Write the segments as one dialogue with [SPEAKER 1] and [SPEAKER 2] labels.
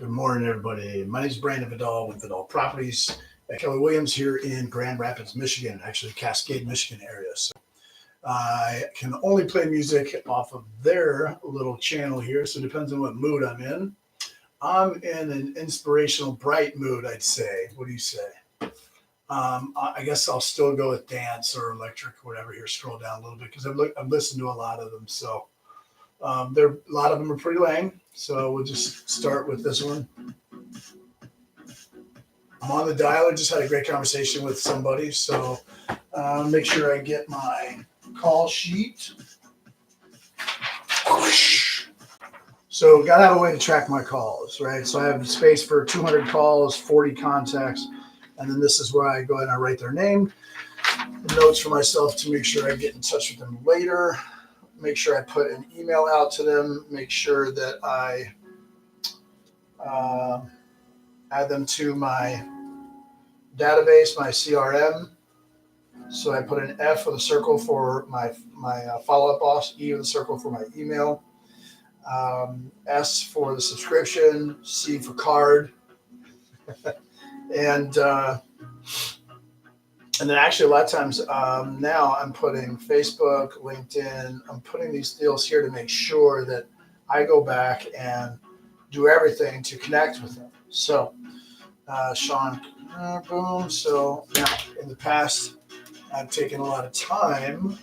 [SPEAKER 1] Good morning, everybody. My name is Brandon Vidal with Vidal Properties at Keller Williams here in Grand Rapids, Michigan, actually Cascade, Michigan area. So I can only play music off of their little channel here, so it depends on what mood I'm in. I'm in an inspirational, bright mood, I'd say. What do you say? I guess I'll still go with dance or electric or whatever here. Scroll down a little bit because I've listened to a lot of them. So a lot of them are pretty lame. So we'll just start with this one. I'm on the dial. I just had a great conversation with somebody. So make sure I get my call sheet. So got to have a way to track my calls, right? So I have space for 200 calls, 40 contacts. And then this is where I go ahead and I write their name, notes for myself to make sure I get in touch with them later. Make sure I put an email out to them. Make sure that I add them to my database, my CRM. So I put an F with a circle for my follow-up boss, E with a circle for my email, S for the subscription, C for card, and then actually a lot of times now I'm putting Facebook, LinkedIn, I'm putting these deals here to make sure that I go back and do everything to connect with them. So Sean, boom. So now in the past, I've taken a lot of time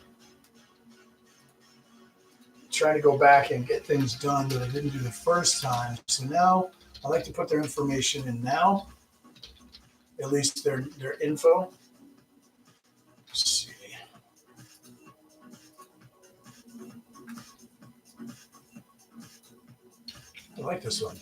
[SPEAKER 1] trying to go back and get things done that I didn't do the first time. So now I like to put their information in now, at least their info. Let's see. I like this one.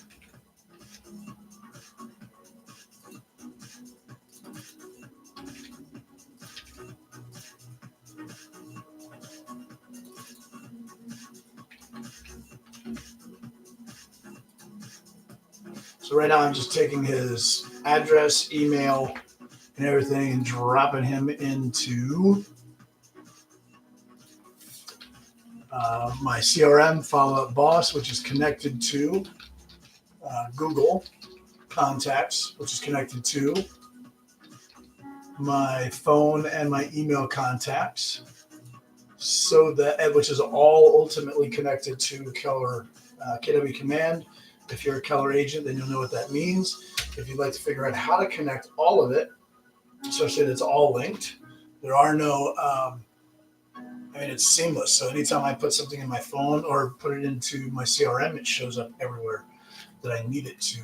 [SPEAKER 1] So right now I'm just taking his address, email, and everything and dropping him into my CRM follow-up boss, which is connected to Google Contacts, which is connected to my phone and my email contacts, so that which is all ultimately connected to Keller KW Command. If you're a Keller agent, then you'll know what that means. If you'd like to figure out how to connect all of it, especially that it's all linked, there are no, it's seamless. So anytime I put something in my phone or put it into my CRM, it shows up everywhere that I need it to.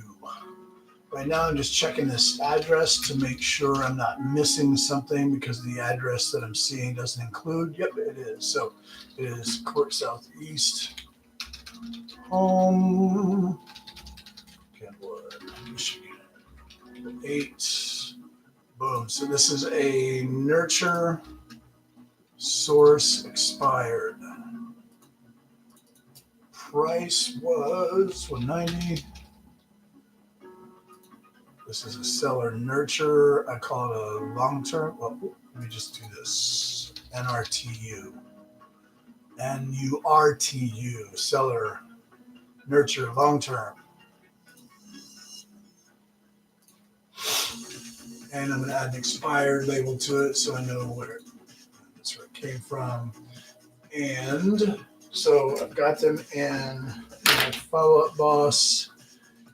[SPEAKER 1] Right now, I'm just checking this address to make sure I'm not missing something because the address that I'm seeing doesn't include. Yep, it is. So it is Court Southeast, home, Kenwood, Michigan, 8. Boom. So this is a nurture source expired. Price was $190. This is a seller nurture. I call it a long-term. Well, let me just do this. NRTU. NURTU. Seller nurture long-term. And I'm going to add an expired label to it so I know where it came from. And so I've got them in my follow-up boss.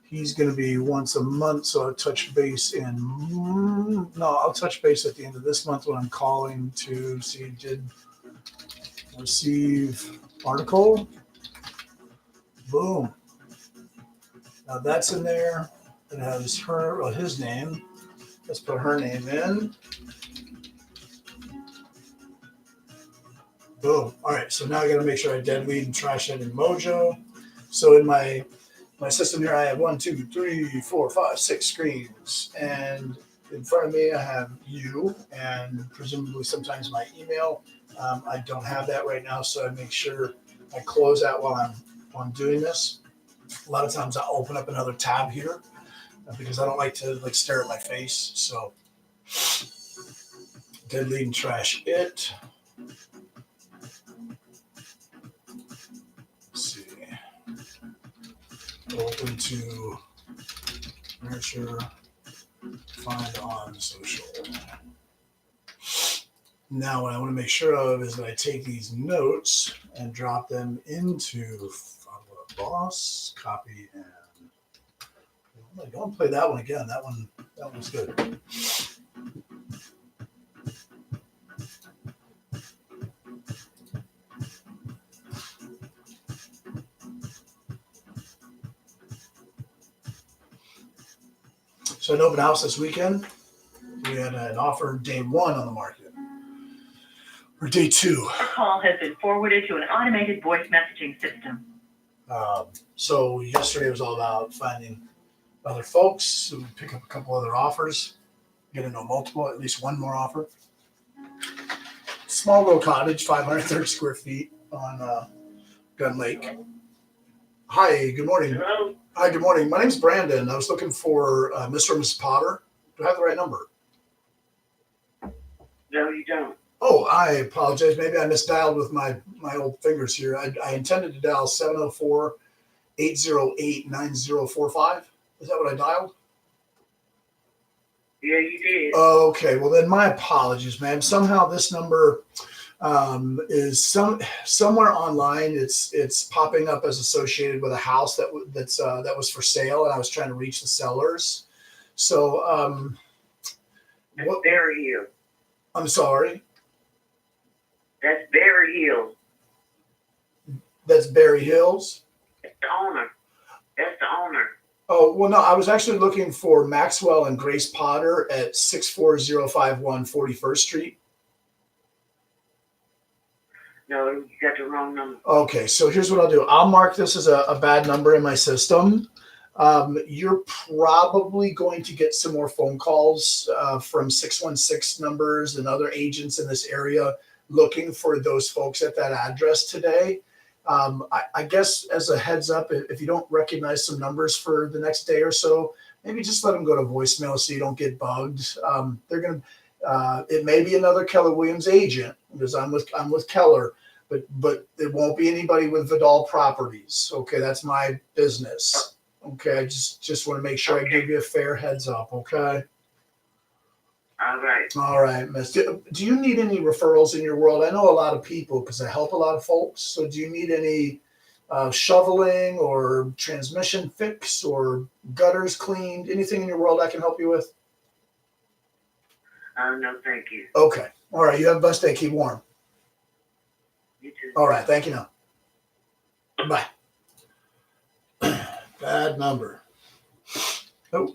[SPEAKER 1] He's going to be once a month, so I'll touch base I'll touch base at the end of this month when I'm calling to see did receive article. Boom. Now that's in there. It has his name. Let's put her name in. Boom. All right, so now I got to make sure I dead weed and trash it in Mojo. So in my system here, I have 1, 2, 3, 4, 5, 6 screens. And in front of me, I have you and presumably sometimes my email. I don't have that right now, so I make sure I close out while I'm doing this. A lot of times I'll open up another tab here because I don't like to stare at my face. So delete and trash it. Let's see. Open to Nurture, find on social. Now, what I want to make sure of is that I take these notes and drop them into Follow Up Boss, copy, and don't play that one again. That one's good. So an open house this weekend. We had an offer day 1 on the market. Or day 2.
[SPEAKER 2] Your call has been forwarded to an automated voice messaging system.
[SPEAKER 1] So yesterday was all about finding other folks who pick up a couple other offers, get into multiple, at least one more offer. Small little cottage, 530 square feet on Gun Lake. Hi, good morning.
[SPEAKER 3] Hello?
[SPEAKER 1] Hi, good morning. My name's Brandon. I was looking for Mr. and Mrs. Potter. Do I have the right number?
[SPEAKER 3] No, you don't.
[SPEAKER 1] Oh, I apologize. Maybe I misdialed with my old fingers here. I intended to dial 704-808-9045. Is that what I dialed?
[SPEAKER 3] Yeah, you did.
[SPEAKER 1] Okay, well then my apologies, ma'am. Somehow this number is somewhere online. It's popping up as associated with a house that was for sale, and I was trying to reach the sellers. So
[SPEAKER 3] That's Berry Hill.
[SPEAKER 1] I'm sorry.
[SPEAKER 3] That's Berry Hill.
[SPEAKER 1] That's Berry Hills.
[SPEAKER 3] That's the owner. That's the owner.
[SPEAKER 1] Oh, well, no, I was actually looking for Maxwell and Grace Potter at 64051 41st Street.
[SPEAKER 3] No, you got the wrong number.
[SPEAKER 1] Okay, so here's what I'll do. I'll mark this as a bad number in my system. You're probably going to get some more phone calls from 616 numbers and other agents in this area looking for those folks at that address today. I guess as a heads up, if you don't recognize some numbers for the next day or so, maybe just let them go to voicemail so you don't get bugged. It may be another Keller Williams agent because I'm with Keller, but it won't be anybody with Vidal Properties. Okay, that's my business. Okay, I just want to make sure I give you a fair heads up. Okay. All right, miss. Do you need any referrals in your world? I know a lot of people because I help a lot of folks. So do you need any shoveling or transmission fix or gutters cleaned? Anything in your world I can help you with?
[SPEAKER 3] No, thank you.
[SPEAKER 1] Okay. All right. You have a blessed day. Keep warm.
[SPEAKER 3] You too.
[SPEAKER 1] All right. Thank you now. Bye. Bad number. Oh.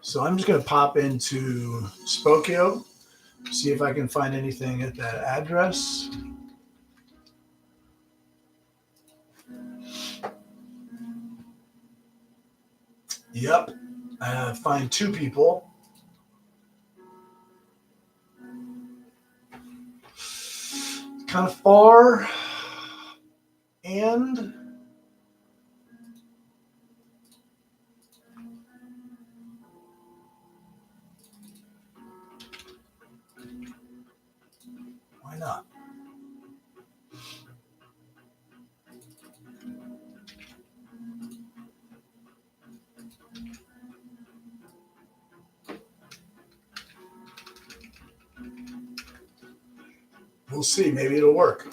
[SPEAKER 1] So I'm just going to pop into Spokeo, see if I can find anything at that address. Yep, I find 2 people. Kind of far, and why not? We'll see. Maybe it'll work.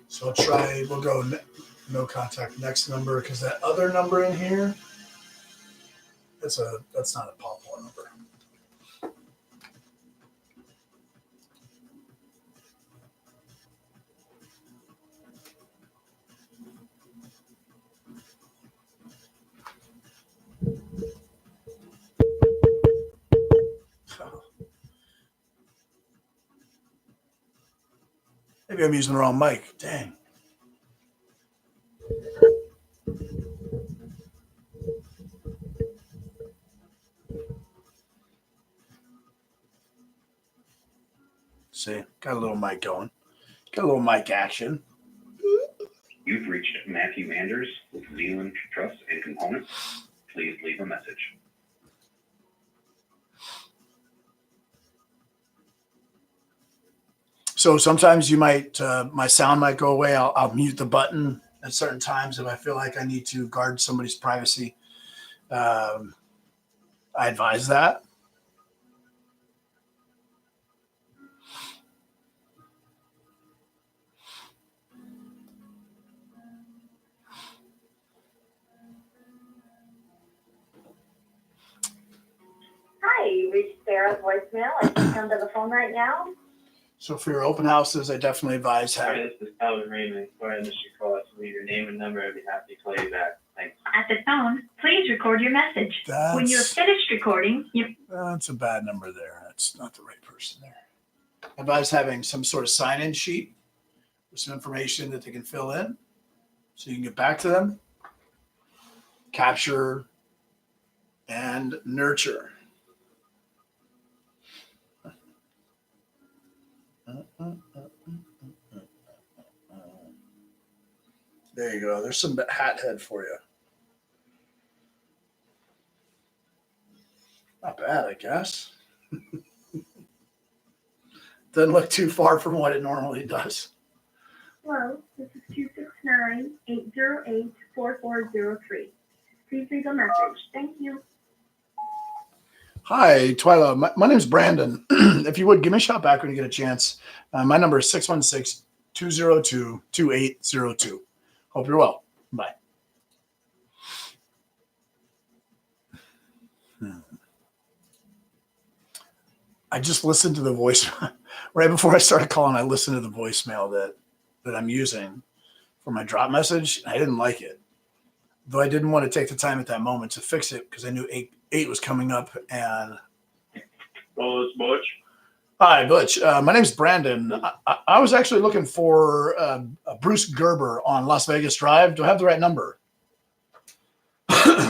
[SPEAKER 1] So I'll try. We'll go no contact next number because that other number in here, that's not a Paul number. Maybe I'm using the wrong mic. Dang. See, got a little mic going. Got a little mic action.
[SPEAKER 4] You've reached Matthew Anders with Zealand Truss and Components. please leave a message.
[SPEAKER 1] So sometimes you might, my sound might go away. I'll mute the button at certain times if I feel like I need to guard somebody's privacy. I advise that.
[SPEAKER 5] Hi, you reached Sarah's voicemail. I can't come to the phone right now.
[SPEAKER 1] So for your open houses, I definitely advise
[SPEAKER 4] Hi,
[SPEAKER 1] having.
[SPEAKER 4] this is Calvin Raymond. Sorry I missed your call. So leave your name and number. I'd be happy to call you back. Thanks.
[SPEAKER 2] At the tone, please record your message. When you have finished recording,
[SPEAKER 1] That's a bad number there. That's not the right person there. I advise having some sort of sign-in sheet with some information that they can fill in so you can get back to them. Capture and nurture. There you go. There's some hat head for you. Not bad, I guess. Doesn't look too far from what it normally does.
[SPEAKER 5] Hello, this is 269-808-4403. Please leave a message. Thank you.
[SPEAKER 1] Hi, Twyla. My name's Brandon. If you would, give me a shout back when you get a chance. My number is 616-202-2802. Hope you're well. Bye. I just listened to the voice right before I started calling. I listened to the voicemail that I'm using for my drop message. I didn't like it, though I didn't want to take the time at that moment to fix it because I knew eight was coming up. And
[SPEAKER 4] Oh, it's Butch.
[SPEAKER 1] hi, Butch. My name's Brandon. I was actually looking for Bruce Gerber on Las Vegas Drive. Do I have the right number?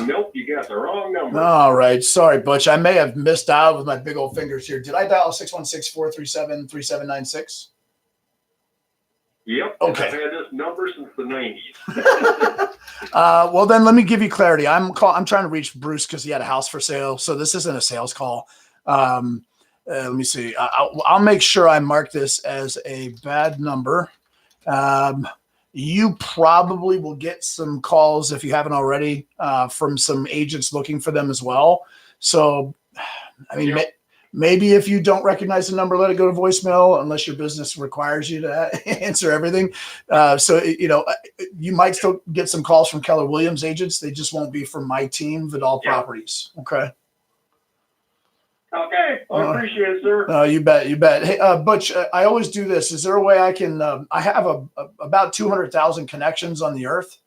[SPEAKER 4] Nope, you got the wrong number.
[SPEAKER 1] All right. Sorry, Butch. I may have missed out with my big old fingers here. Did I dial 616-437-3796?
[SPEAKER 4] Yep.
[SPEAKER 1] Okay.
[SPEAKER 4] I've had this number since the 90s.
[SPEAKER 1] Well, then let me give you clarity. I'm trying to reach Bruce because he had a house for sale. So this isn't a sales call. Let me see. I'll make sure I mark this as a bad number. You probably will get some calls if you haven't already from some agents looking for them as well. So, I mean,
[SPEAKER 4] Yep.
[SPEAKER 1] Maybe if you don't recognize the number, let it go to voicemail unless your business requires you to answer everything. So, you might still get some calls from Keller Williams agents. They just won't be from my team, Vidal
[SPEAKER 4] Yeah.
[SPEAKER 1] Properties. Okay.
[SPEAKER 4] Okay. I appreciate it, sir.
[SPEAKER 1] You bet. Hey, Butch, I always do this. Is there a way I can, I have about 200,000 connections on the earth.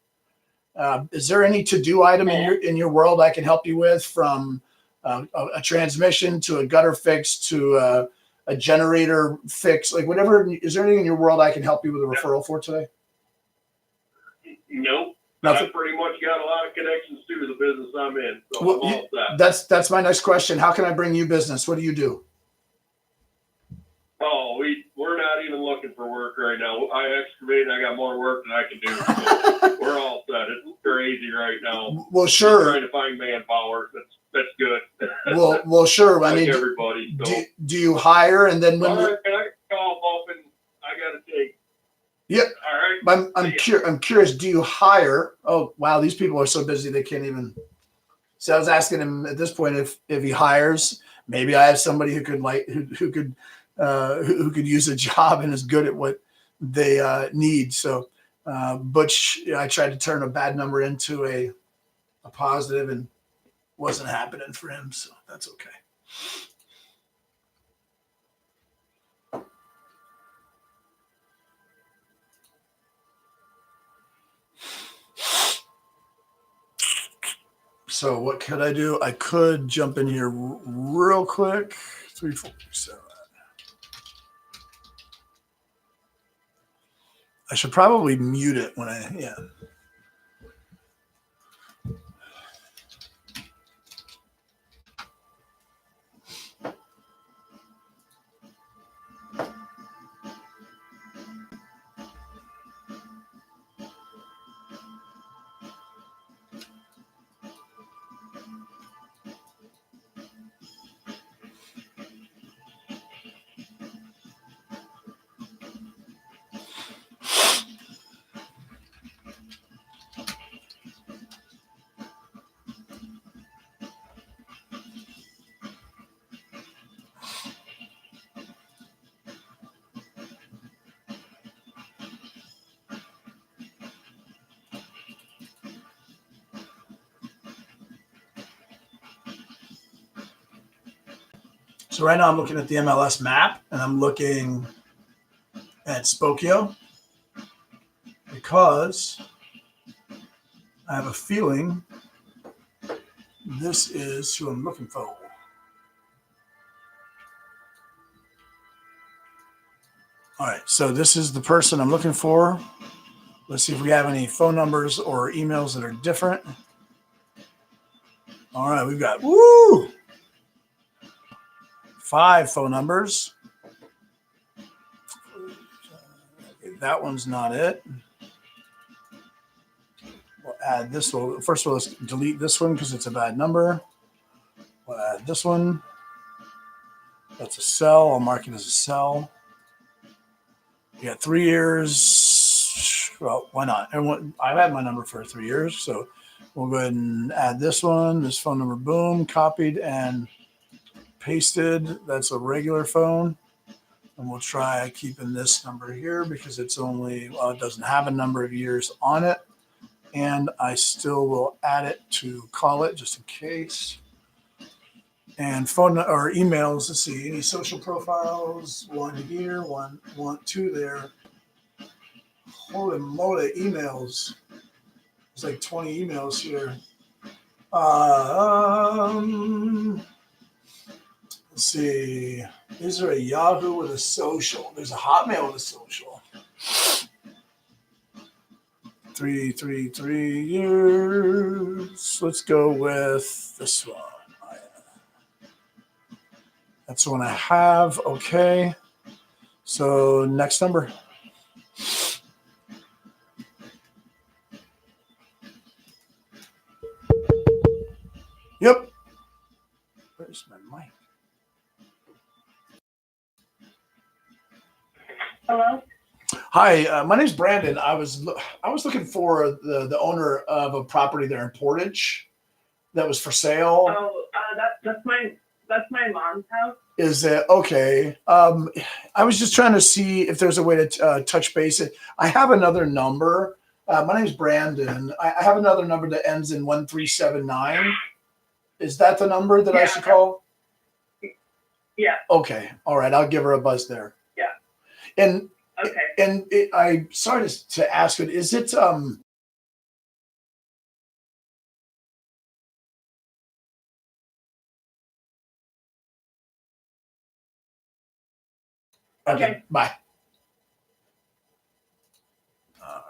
[SPEAKER 1] Is there any to-do item in your world I can help you with, from a transmission to a gutter fix to a generator fix, like whatever? Is there anything in your world I can help you with a referral for today?
[SPEAKER 4] Nope.
[SPEAKER 1] Nothing.
[SPEAKER 4] I've pretty much got a lot of connections to the business I'm in. So
[SPEAKER 1] Well,
[SPEAKER 4] I'm all set.
[SPEAKER 1] that's my next question. How can I bring you business? What do you do?
[SPEAKER 4] Oh, we're not even looking for work right now. I excavate and I got more work than I can do. So we're all set. It's crazy right now.
[SPEAKER 1] Well,
[SPEAKER 4] Just
[SPEAKER 1] sure.
[SPEAKER 4] trying to find manpower. That's good.
[SPEAKER 1] Well, sure. I
[SPEAKER 4] Like
[SPEAKER 1] mean,
[SPEAKER 4] everybody. So.
[SPEAKER 1] do you hire, and then when
[SPEAKER 4] All right, can I call open? I gotta take.
[SPEAKER 1] Yeah.
[SPEAKER 4] All right.
[SPEAKER 1] I'm curious. Do you hire? Oh, wow. These people are so busy they can't even. So I was asking him at this point if he hires. Maybe I have somebody who could who could use a job and is good at what they need. So, Butch, I tried to turn a bad number into a positive, and wasn't happening for him. So that's okay. So what could I do? I could jump in here real quick. 3, 4, 7. I should probably mute it when yeah. So right now I'm looking at the MLS map and I'm looking at Spokeo because I have a feeling this is who I'm looking for. All right, so this is the person I'm looking for. Let's see if we have any phone numbers or emails that are different. All right, we've got 5 phone numbers. That one's not it. We'll add this one. First of all, let's delete this one because it's a bad number. We'll add this one. That's a cell. I'll mark it as a cell. You got 3 years. Well, why not? And I've had my number for 3 years, so we'll go ahead and add this one. This phone number, boom, copied and pasted. That's a regular phone. And we'll try keeping this number here because it's only, well, it doesn't have a number of years on it. And I still will add it to call it just in case. And phone or emails, let's see, any social profiles, 1 here, 2 there. Holy moly, emails. There's like 20 emails here. Let's see. Is there a Yahoo with a social? There's a Hotmail with a social. 3 years. Let's go with this one. That's the one I have. Okay. So next number. Yep. Where's my mic?
[SPEAKER 2] Hello?
[SPEAKER 1] Hi, my name's Brandon. I was looking for the owner of a property there in Portage that was for sale.
[SPEAKER 6] Oh, that's my mom's house.
[SPEAKER 1] Is it okay? I was just trying to see if there's a way to touch base. I have another number. My name's Brandon. I have another number that ends in 1379. Is that the number that I should call?
[SPEAKER 6] Yeah.
[SPEAKER 1] Okay. All right. I'll give her a buzz there.
[SPEAKER 6] Yeah.
[SPEAKER 1] And
[SPEAKER 6] Okay.
[SPEAKER 1] and I'm sorry to ask, but is it Okay. Bye. All right.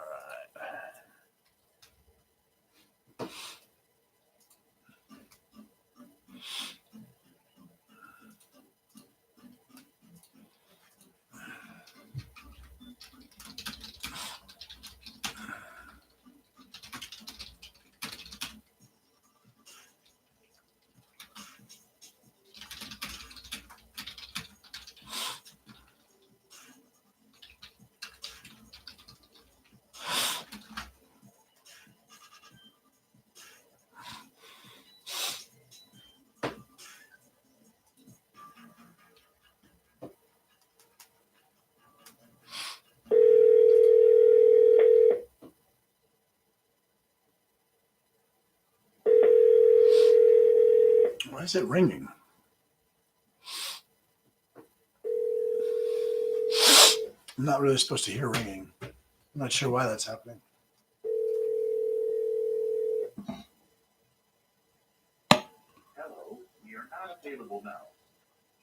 [SPEAKER 1] Why is it ringing? I'm not really supposed to hear ringing. I'm not sure why that's happening.
[SPEAKER 7] Hello, we are not available now.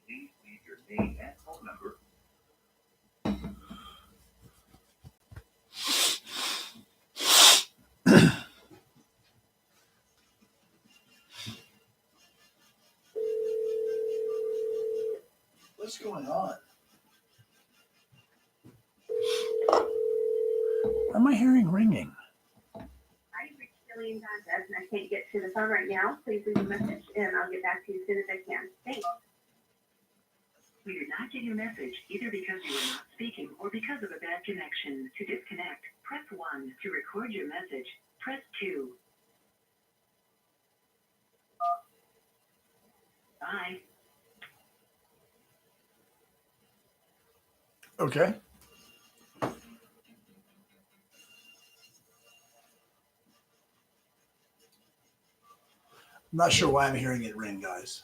[SPEAKER 7] Please leave your name and phone number.
[SPEAKER 1] What's going on? Why am I hearing ringing?
[SPEAKER 5] Hi, Rich Billy in contest, and I can't get to the phone right now. Please leave a message, and I'll get back to you as soon as I can. Thanks.
[SPEAKER 2] We did not get your message either because you were not speaking or because of a bad connection. To disconnect, press 1. To record your message, press 2. Bye.
[SPEAKER 1] Okay. I'm not sure why I'm hearing it ring, guys.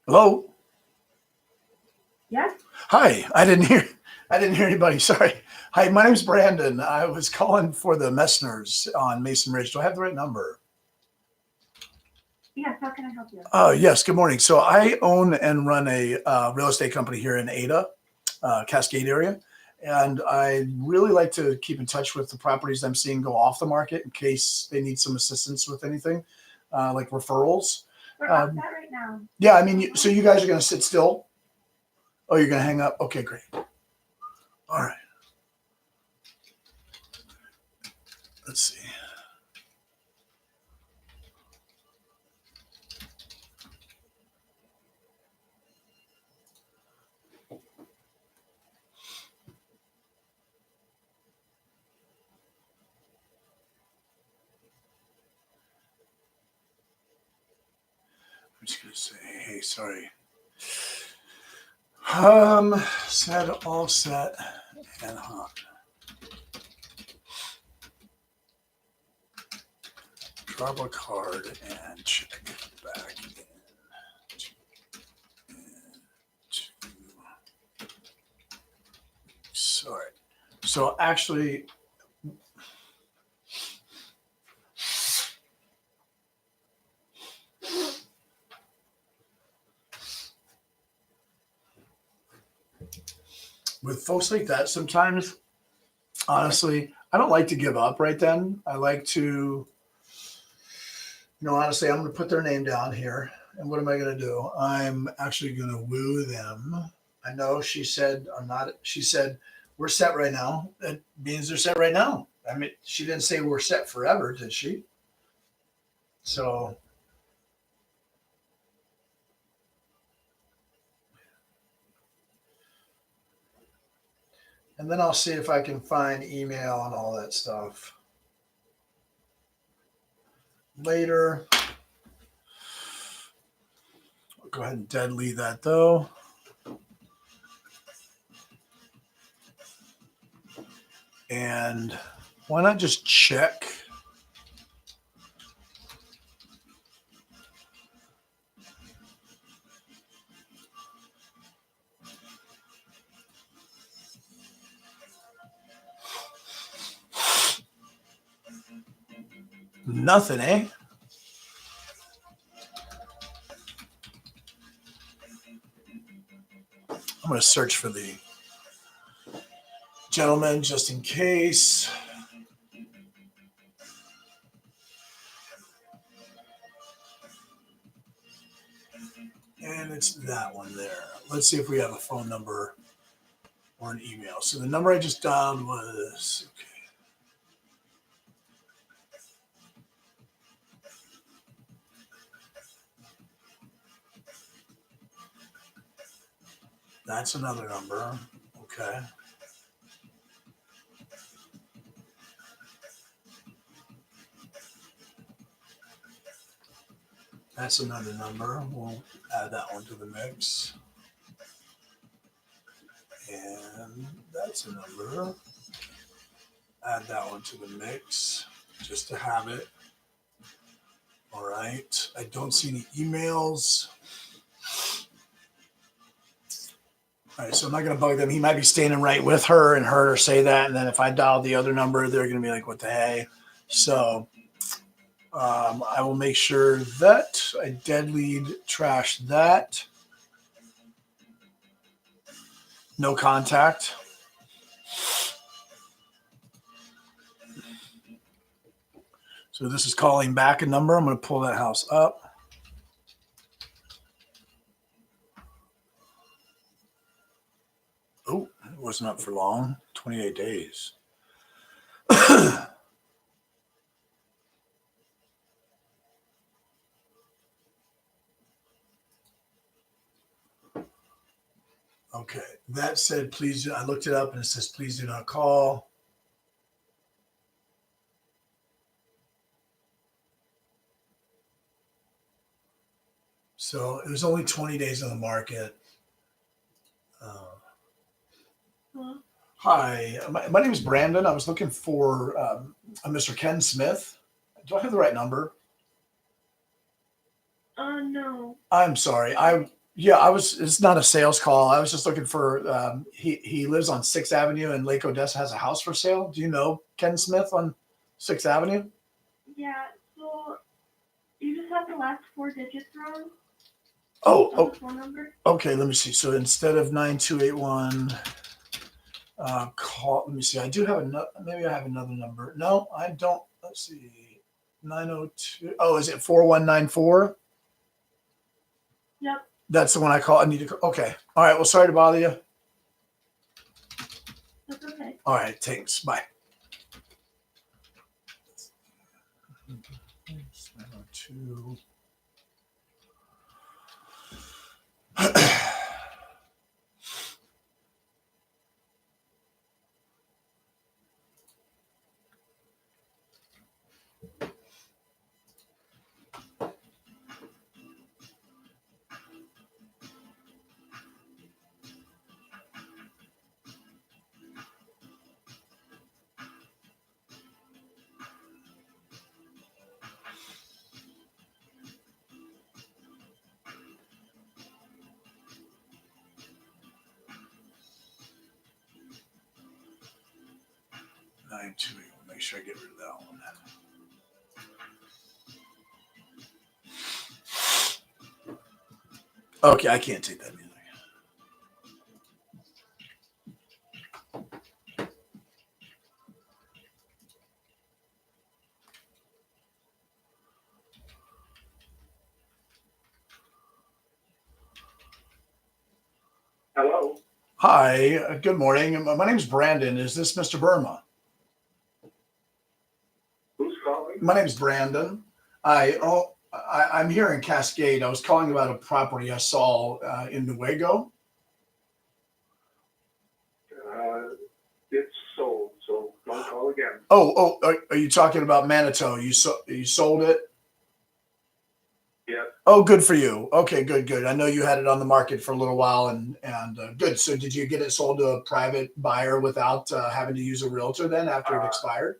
[SPEAKER 1] Hello.
[SPEAKER 5] Yes?
[SPEAKER 1] Hi. I didn't hear anybody. Sorry. Hi, my name's Brandon. I was calling for the Messners on Mason Ridge. Do I have the right number?
[SPEAKER 5] Yes, how can I help you?
[SPEAKER 1] Yes. Good morning. So I own and run a real estate company here in Ada, Cascade area. And I really like to keep in touch with the properties I'm seeing go off the market in case they need some assistance with anything, like referrals.
[SPEAKER 5] We're off that right now.
[SPEAKER 1] Yeah, I mean, so you guys are going to sit still? Oh, you're going to hang up? Okay, great. All right. Let's see. I'm just going to say, hey, sorry. Set, all set, and hot. Drop a card and check back in. Sorry. So actually, with folks like that, sometimes, honestly, I don't like to give up right then. I like to, honestly, I'm going to put their name down here. And what am I going to do? I'm actually going to woo them. I know she said, she said, we're set right now. That means they're set right now. I mean, she didn't say we're set forever, did she? So, and then I'll see if I can find email and all that stuff later. I'll go ahead and delete that though. And why not just check? Nothing, eh? I'm going to search for the gentleman just in case. And it's that one there. Let's see if we have a phone number or an email. So the number I just dialed was, okay. That's another number. Okay. That's another number. We'll add that one to the mix. And that's a number. Add that one to the mix just to have it. All right. I don't see any emails. All right, so I'm not going to bug them. He might be standing right with her and heard her say that. And then if I dial the other number, they're going to be like, what the hey? So I will make sure that I dead lead trash that. No contact. So this is calling back a number. I'm going to pull that house up. Oh, it wasn't up for long. 28 days. Okay. That said, please, I looked it up and it says, please do not call. So it was only 20 days on the market. Hi, my name is Brandon. I was looking for a Mr. Ken Smith. Do I have the right number?
[SPEAKER 6] No.
[SPEAKER 1] I'm sorry. I Yeah, it's not a sales call. I was just looking for, he lives on 6th Avenue and Lake Odessa has a house for sale. Do you know Ken Smith on 6th Avenue?
[SPEAKER 5] Yeah, so you just have the last 4 digits wrong
[SPEAKER 1] Oh,
[SPEAKER 5] of the phone number.
[SPEAKER 1] okay. Let me see. So instead of 9281, let me see. I do have another, maybe I have another number. No, I don't. Let's see. 902. Oh, is it 4194?
[SPEAKER 5] Yep,
[SPEAKER 1] That's the one I call. I need to. Okay. All right. Well, sorry to bother you.
[SPEAKER 5] that's okay.
[SPEAKER 1] All right. Thanks. Bye. 902. 928. Make sure I get rid of that one. Okay, I can't take that music.
[SPEAKER 3] Hello?
[SPEAKER 1] Hi, good morning. My name's Brandon. Is this Mr. Burma?
[SPEAKER 3] Who's calling?
[SPEAKER 1] My name's Brandon. I'm here in Cascade. I was calling about a property I saw in Nuevo.
[SPEAKER 3] It's sold, so don't call again.
[SPEAKER 1] Are you talking about Manitou? You sold it?
[SPEAKER 3] Yeah.
[SPEAKER 1] Oh, good for you. Okay, good. I know you had it on the market for a little while, and good. So, did you get it sold to a private buyer without having to use a realtor then after it expired?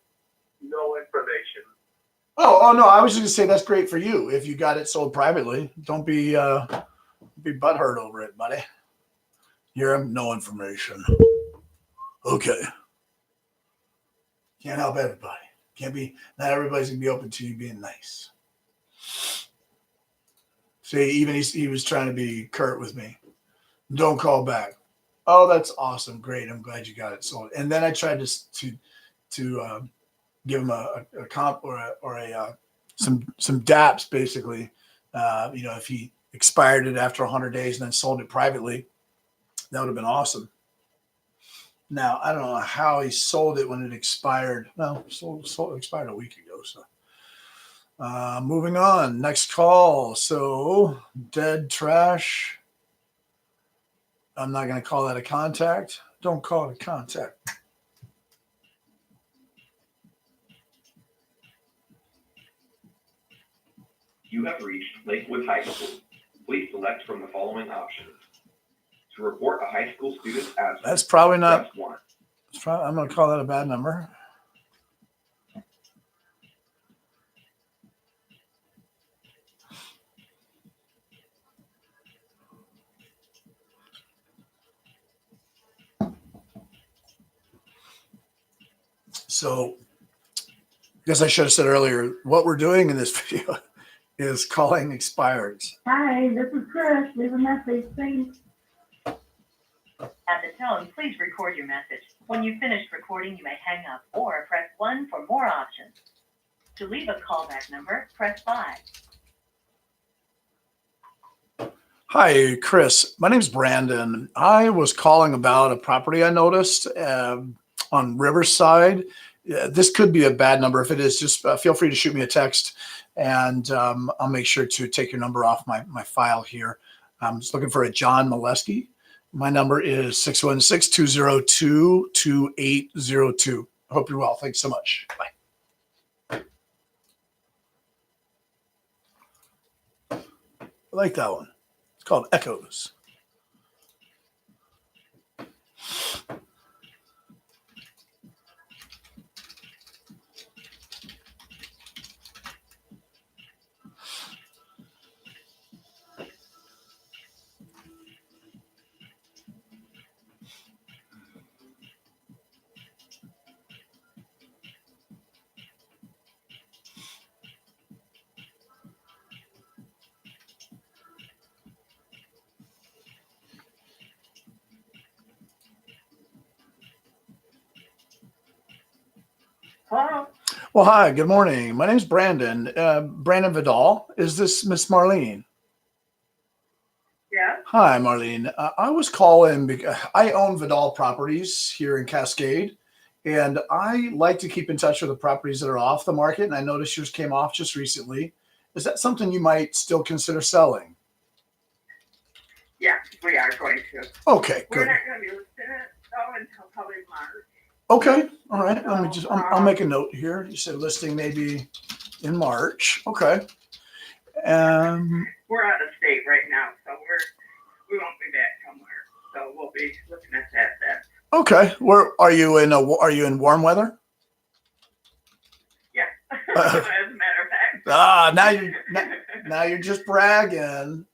[SPEAKER 3] No information.
[SPEAKER 1] Oh no! I was just gonna say that's great for you if you got it sold privately. Don't be butthurt over it, buddy. You're no information. Okay. Can't help everybody. Not everybody's gonna be open to you being nice. See, even he was trying to be curt with me. Don't call back. Oh, that's awesome. Great. I'm glad you got it sold. And then I tried to give him a comp or some DAPs basically. If he expired it after 100 days and then sold it privately, that would have been awesome. Now I don't know how he sold it when it expired. No, expired a week ago. So moving on. Next call. So dead trash. I'm not going to call that a contact. Don't call it a contact.
[SPEAKER 8] You have reached Lakewood High School. Please select from the following options. To report a high school student's absence,
[SPEAKER 1] That's probably not.
[SPEAKER 8] press 1.
[SPEAKER 1] I'm going to call that a bad number. So, I guess I should have said earlier, what we're doing in this video is calling expireds.
[SPEAKER 5] Hi, this is Chris. Leave a message. Thanks.
[SPEAKER 2] At the tone, please record your message. When you've finished recording, you may hang up or press 1 for more options. To leave a callback number, press 5.
[SPEAKER 1] Hi, Chris. My name's Brandon. I was calling about a property I noticed on Riverside. This could be a bad number. If it is, just feel free to shoot me a text, and I'll make sure to take your number off my file here. I'm just looking for a John Molesky. My number is 616-202-2802. I hope you're well. Thanks so much. Bye. I like that one. It's called Echoes.
[SPEAKER 6] Hello?
[SPEAKER 1] Well, hi, good morning. My name's Brandon. Brandon Vidal. Is this Miss Marlene?
[SPEAKER 6] Yeah?
[SPEAKER 1] Hi, Marlene. I was calling because I own Vidal properties here in Cascade, and I like to keep in touch with the properties that are off the market. And I noticed yours came off just recently. Is that something you might still consider selling?
[SPEAKER 6] Yeah, we are going to.
[SPEAKER 1] Okay,
[SPEAKER 6] We're
[SPEAKER 1] good.
[SPEAKER 6] not going to be listing it though until probably March.
[SPEAKER 1] Okay, all right. I'll make a note here. You said listing maybe in March. Okay.
[SPEAKER 6] We're out of state right now, so we won't be back till March. So we'll be looking at that then.
[SPEAKER 1] Okay. Where are you in? Are you in warm weather?
[SPEAKER 6] Yeah. As a matter of fact.
[SPEAKER 1] Now you're just bragging.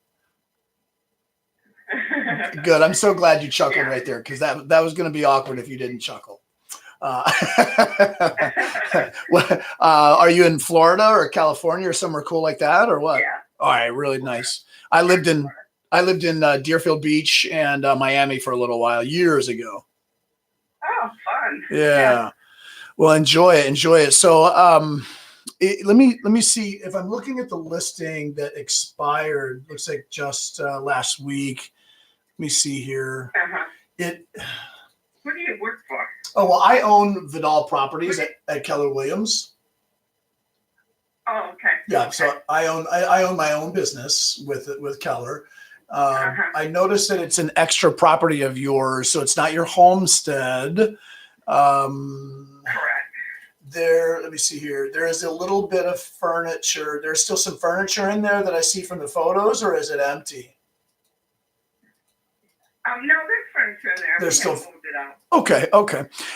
[SPEAKER 1] Good. I'm so glad you chuckled right there, because that was going to be awkward if you didn't chuckle. Are you in Florida or California or somewhere cool like that, or what?
[SPEAKER 6] Yeah.
[SPEAKER 1] All right, really nice. I lived in Deerfield Beach and Miami for a little while years ago.
[SPEAKER 6] Oh, fun.
[SPEAKER 1] Yeah. Well, enjoy it. So, let me see if I'm looking at the listing that expired. Looks like just last week. Let me see here.
[SPEAKER 6] Uh-huh. What do you work for?
[SPEAKER 1] Oh, well, I own Vidal Properties at Keller Williams.
[SPEAKER 6] Oh, okay.
[SPEAKER 1] Yeah, so I own my own business with Keller. I noticed that it's an extra property of yours, so it's not your homestead.
[SPEAKER 6] Correct.
[SPEAKER 1] Let me see here. There is a little bit of furniture. There's still some furniture in there that I see from the photos, or is it empty?
[SPEAKER 6] No, there's furniture in there.
[SPEAKER 1] There's
[SPEAKER 6] We have
[SPEAKER 1] still-
[SPEAKER 6] moved it out.
[SPEAKER 1] Okay.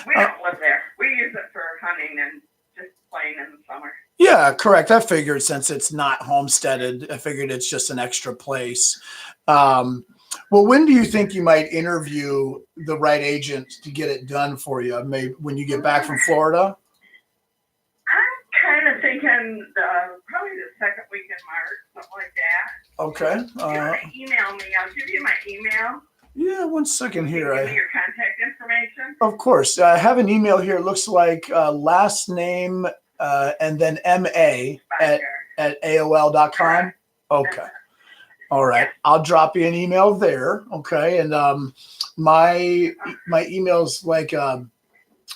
[SPEAKER 6] We don't live there. We use it for hunting and just playing in the summer.
[SPEAKER 1] Yeah, correct. I figured since it's not homesteaded, I figured it's just an extra place. Well, when do you think you might interview the right agent to get it done for you? Maybe when you get back from Florida?
[SPEAKER 6] I'm kind of thinking probably the second week in March, something like that.
[SPEAKER 1] Okay.
[SPEAKER 6] You want to email me? I'll give you my email.
[SPEAKER 1] Yeah, one second here.
[SPEAKER 6] Give me your contact information.
[SPEAKER 1] Of course. I have an email here. It looks like last name and then MA at AOL.com. Okay. All right. I'll drop you an email there. Okay. And my email's like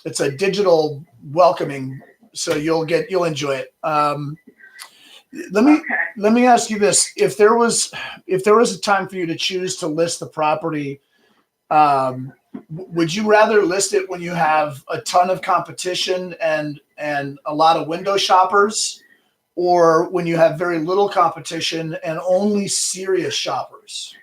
[SPEAKER 1] it's a digital welcoming, so you'll enjoy it. Let me ask you this: if there was a time for you to choose to list the property, would you rather list it when you have a ton of competition and a lot of window shoppers, or when you have very little competition and only serious shoppers?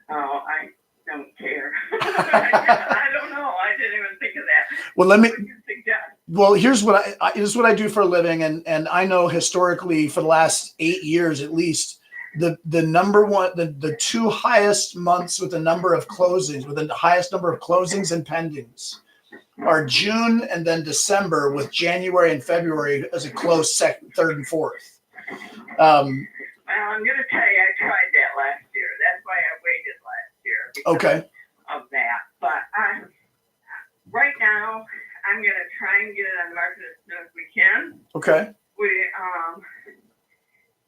[SPEAKER 6] Oh, I don't care. I don't know. I didn't even think of that.
[SPEAKER 1] Well,
[SPEAKER 6] What would you suggest?
[SPEAKER 1] Well, here's what I do for a living, and I know historically for the last 8 years at least, the number one, the two highest months with the number of closings, with the highest number of closings and pendings, are June and then December, with January and February as a close second, third, and fourth.
[SPEAKER 6] Well, I'm going to tell you, I tried that last year. That's why I waited last year. Because of that. But right now, I'm going to try and get it on the market as soon as we can.
[SPEAKER 1] Okay.
[SPEAKER 6] We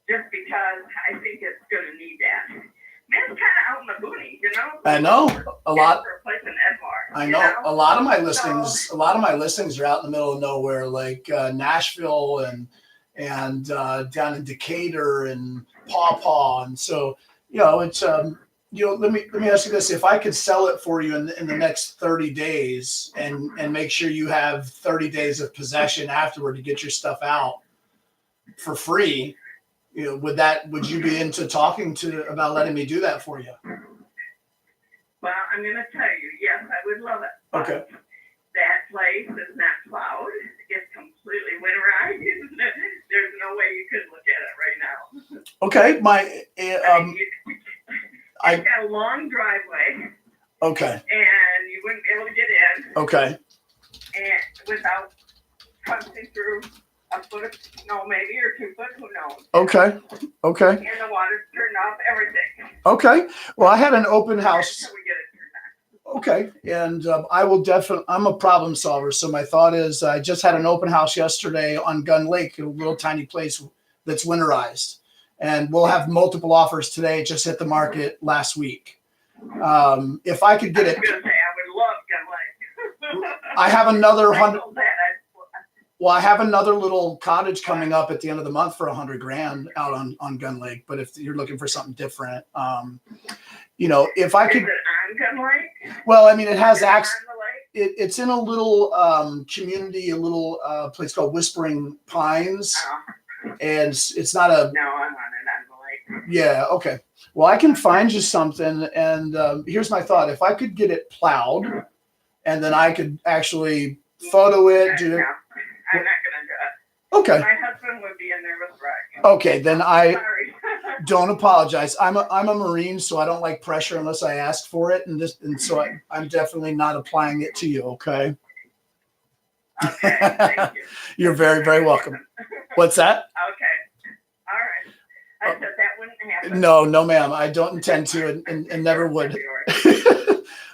[SPEAKER 6] just because I think it's going to need that. Man, it's kind of out in the boonies, you know.
[SPEAKER 1] I know a lot.
[SPEAKER 6] For a place in Edmore.
[SPEAKER 1] I know a lot of my listings. A lot of my listings are out in the middle of nowhere, like Nashville and down in Decatur and Paw Paw, and so it's let me ask you this: if I could sell it for you in the next 30 days and make sure you have 30 days of possession afterward to get your stuff out for free, would you be into talking about letting me do that for you?
[SPEAKER 6] Well, I'm going to tell you, yes, I would love it.
[SPEAKER 1] Okay.
[SPEAKER 6] That place is not plowed. It's completely winterized. There's no way you could look at it right now.
[SPEAKER 1] Okay.
[SPEAKER 6] It's got a long driveway.
[SPEAKER 1] Okay.
[SPEAKER 6] And you wouldn't be able to get in.
[SPEAKER 1] Okay.
[SPEAKER 6] And without punching through a foot of snow, maybe, or 2 foot, who knows?
[SPEAKER 1] Okay.
[SPEAKER 6] And the water's turned off, everything.
[SPEAKER 1] Okay. Well, I had an open house.
[SPEAKER 6] Until we get it turned
[SPEAKER 1] Okay. And I will definitely, I'm a problem solver. So my thought is I just had an open house yesterday on Gun Lake, a little tiny place that's winterized. And we'll have multiple offers today. It just hit the market last week. If I could get it,
[SPEAKER 6] I was gonna say, I would love Gun Lake.
[SPEAKER 1] I have another
[SPEAKER 6] I
[SPEAKER 1] 100.
[SPEAKER 6] told that,
[SPEAKER 1] Well, I have another little cottage coming up at the end of the month for $100,000 out on Gun Lake. But if you're looking for something different, if I
[SPEAKER 6] is
[SPEAKER 1] could,
[SPEAKER 6] it on Gun Lake?
[SPEAKER 1] well, I mean, it has
[SPEAKER 6] Is it
[SPEAKER 1] access.
[SPEAKER 6] on the lake?
[SPEAKER 1] It's in a little community, a little place called Whispering Pines,
[SPEAKER 6] Oh,
[SPEAKER 1] and it's not a.
[SPEAKER 6] no, I want it on the lake.
[SPEAKER 1] Yeah, okay. Well, I can find you something, and here's my thought: if I could get it plowed, and then I could actually photo it, do
[SPEAKER 6] No,
[SPEAKER 1] it.
[SPEAKER 6] I'm not gonna do it.
[SPEAKER 1] Okay.
[SPEAKER 6] My husband would be a nervous wreck.
[SPEAKER 1] Okay, then I
[SPEAKER 6] Sorry.
[SPEAKER 1] don't apologize. I'm a Marine, so I don't like pressure unless I ask for it, and so I'm definitely not applying it to you. Okay.
[SPEAKER 6] Okay, thank you.
[SPEAKER 1] You're very, very welcome. What's that?
[SPEAKER 6] Okay, all right. I said that wouldn't happen.
[SPEAKER 1] No, ma'am. I don't intend to, and never would.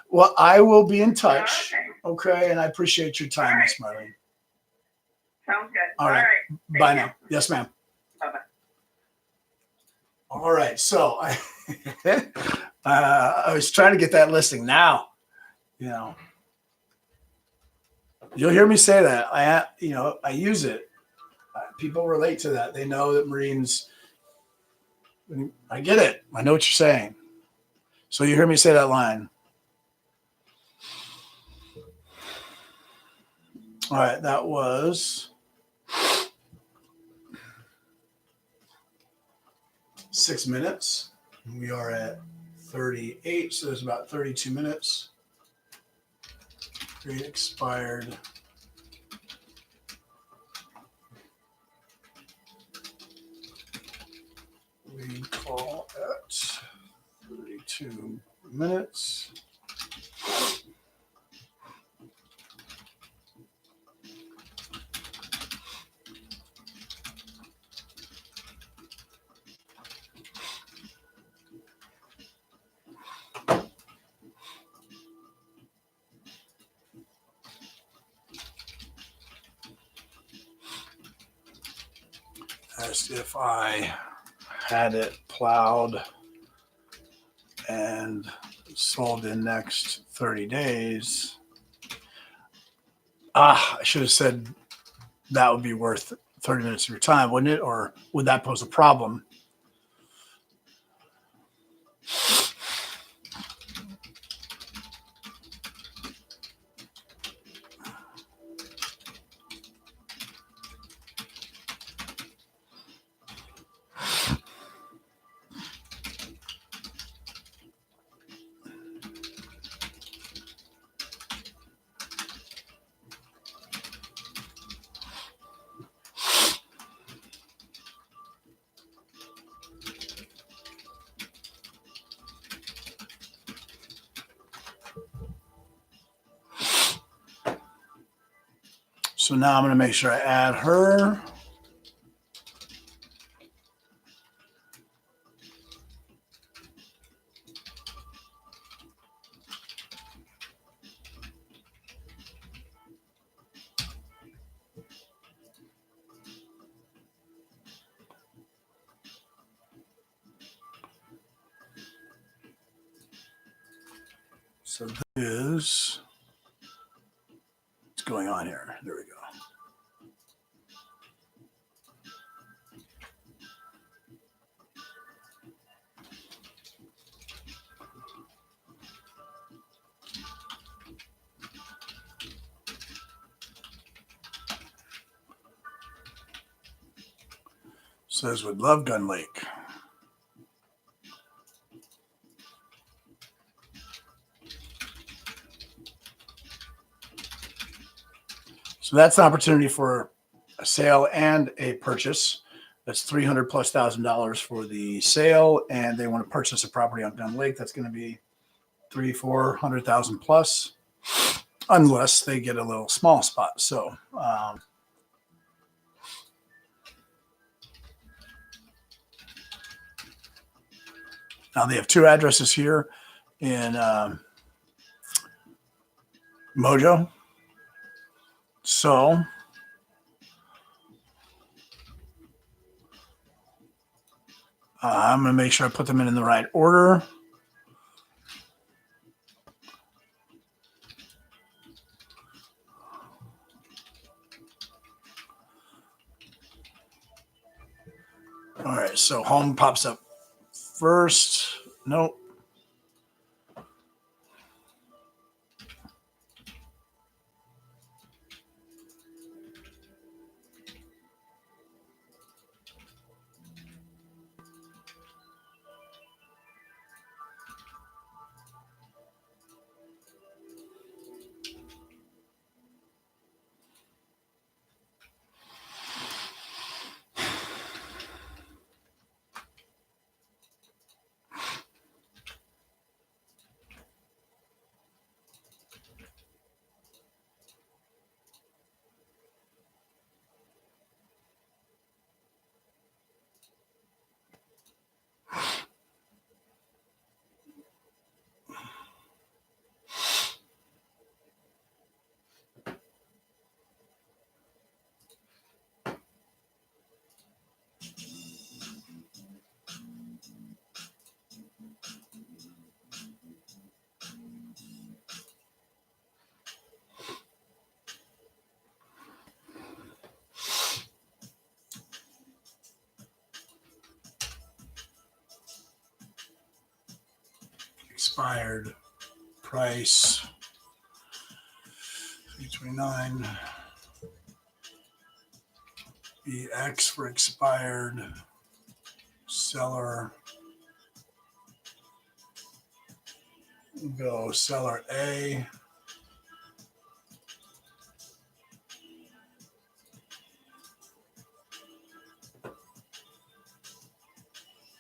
[SPEAKER 1] Well, I will be in touch.
[SPEAKER 6] Okay,
[SPEAKER 1] Okay, and I appreciate your time,
[SPEAKER 6] All right.
[SPEAKER 1] Miss Marlene.
[SPEAKER 6] sounds good.
[SPEAKER 1] All right.
[SPEAKER 6] Thank
[SPEAKER 1] Bye
[SPEAKER 6] you.
[SPEAKER 1] now. Yes, ma'am.
[SPEAKER 6] Bye-bye.
[SPEAKER 1] All right. So I was trying to get that listing now. You'll hear me say that. I use it. People relate to that. They know that Marines. I get it. I know what you're saying. So you hear me say that line. All right. That was 6 minutes. We are at 38, so there's about 32 minutes. Period expired. We call at 32 minutes. Asked if I had it plowed and sold in next 30 days. I should have said that would be worth 30 minutes of your time, wouldn't it? Or would that pose a problem? So now I'm going to make sure I add her. So this is what's going on here. There we go. Says would love Gun Lake. So that's an opportunity for a sale and a purchase. That's $300,000+ for the sale, and they want to purchase a property on Gun Lake. That's going to be $300,000-$400,000+, unless they get a little small spot. So now they have two addresses here in Mojo. So I'm going to make sure I put them in the right order. All right, so home pops up first. Nope. Expired price 329. BX for expired. Seller. Go seller A.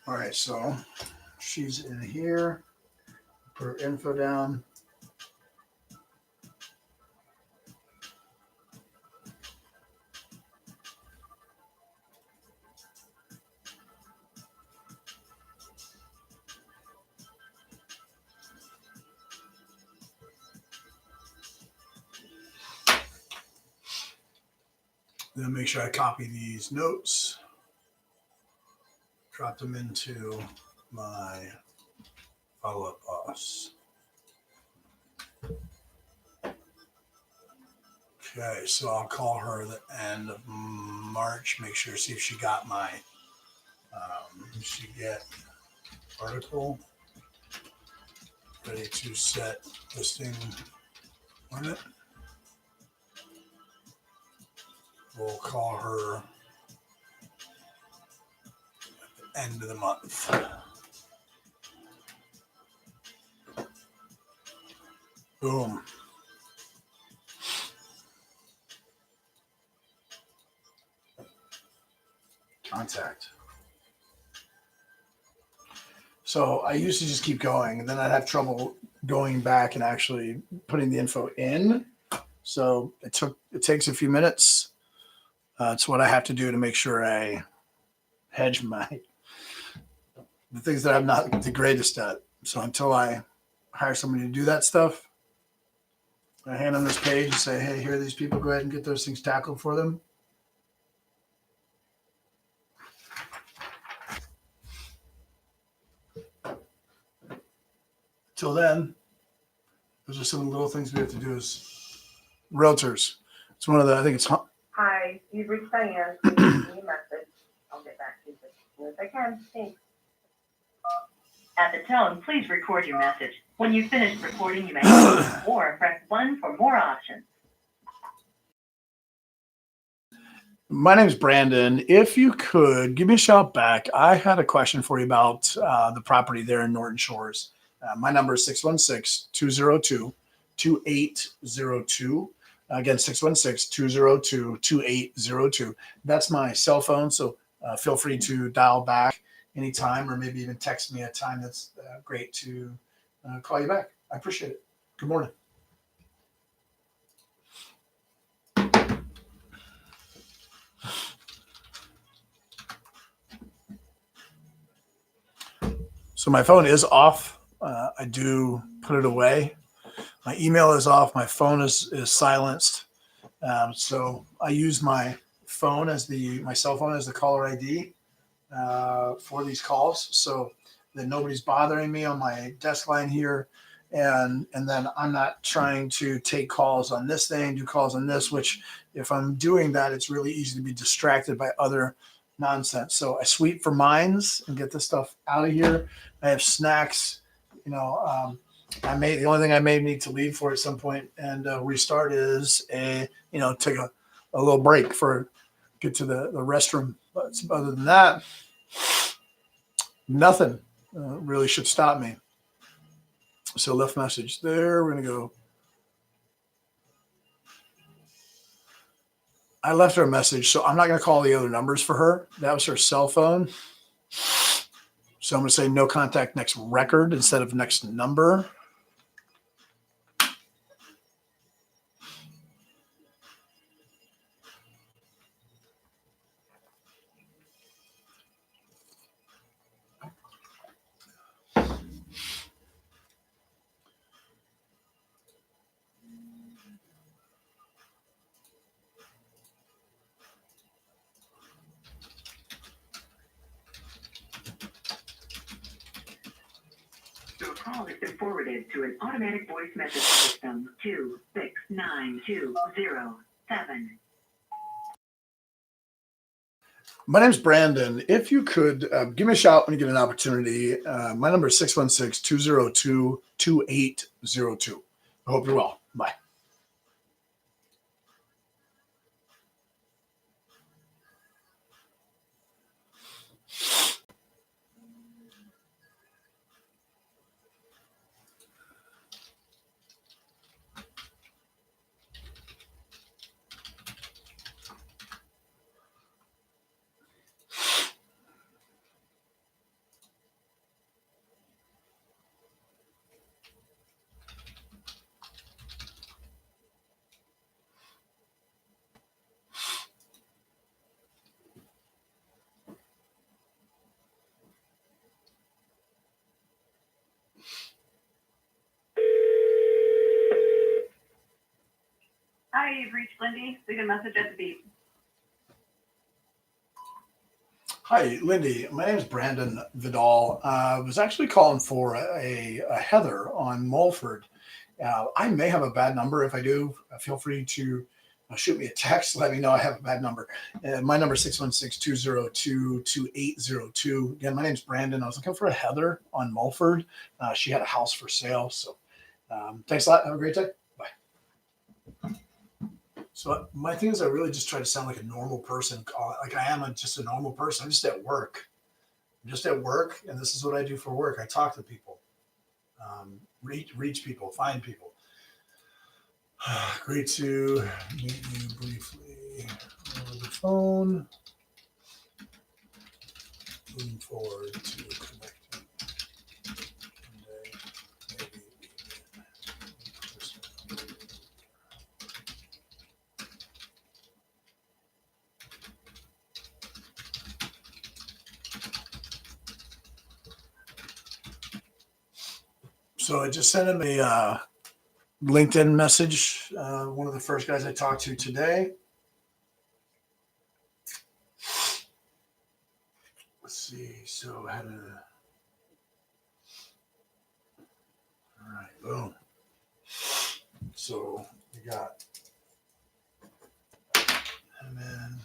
[SPEAKER 1] All right, so she's in here. Put her info down. Then make sure I copy these notes. Drop them into my follow-up boss. Okay, so I'll call her the end of March. Make sure, see if she got my, she get article ready to set listing limit. We'll call her at the end of the month. Boom. Contact. So I used to just keep going, and then I'd have trouble going back and actually putting the info in. So it takes a few minutes. It's what I have to do to make sure I hedge the things that I'm not the greatest at. So until I hire somebody to do that stuff, I hand them this page and say, hey, here are these people. Go ahead and get those things tackled for them. Till then, those are some of the little things we have to do as realtors. It's one of the, I think it's.
[SPEAKER 2] Hi, you've reached Diane. Please leave me a message. I'll get back to you as soon as I can. Thanks. At the tone, please record your message. When you've finished recording, you may hang up or press 1 for more options.
[SPEAKER 1] My name is Brandon. If you could give me a shout back, I had a question for you about the property there in Norton Shores. My number is 616-202-2802. Again, 616-202-2802. That's my cell phone, so feel free to dial back anytime or maybe even text me a time that's great to call you back. I appreciate it. Good morning. So my phone is off. I do put it away. My email is off. My phone is silenced. So I use my phone my cell phone as the caller ID for these calls, so that nobody's bothering me on my desk line here. And then I'm not trying to take calls on this thing, do calls on this, which if I'm doing that, it's really easy to be distracted by other nonsense. So I sweep for mines and get this stuff out of here. I have snacks, the only thing I may need to leave for at some point and restart is take a little break get to the restroom. But other than that, nothing really should stop me. So left message there. We're going to go. I left her a message, so I'm not going to call the other numbers for her. That was her cell phone. So I'm going to say no contact next record instead of next number.
[SPEAKER 2] Your call has been forwarded to an automatic voice message system 269207.
[SPEAKER 1] My name's Brandon. If you could give me a shout when you get an opportunity. My number is 616-202-2802. I hope you're well. Bye.
[SPEAKER 2] Hi, you've reached Lindy. Leave a message at the beep.
[SPEAKER 1] Hi, Lindy. My name is Brandon Vidal. I was actually calling for a Heather on Mulford. I may have a bad number. If I do, feel free to shoot me a text. Let me know I have a bad number. My number is 616-202-2802. Again, my name is Brandon. I was looking for a Heather on Mulford. She had a house for sale. So thanks a lot. Have a great day. Bye. So my thing is I really just try to sound like a normal person. Like I am just a normal person. I'm just at work. I'm just at work, and this is what I do for work. I talk to people, reach people, find people. Great to meet you briefly over the phone. Looking forward to connecting one day, maybe even in person. So I just sent him a LinkedIn message. One of the first guys I talked to today. Let's see. So I had all right, boom. So we got him in.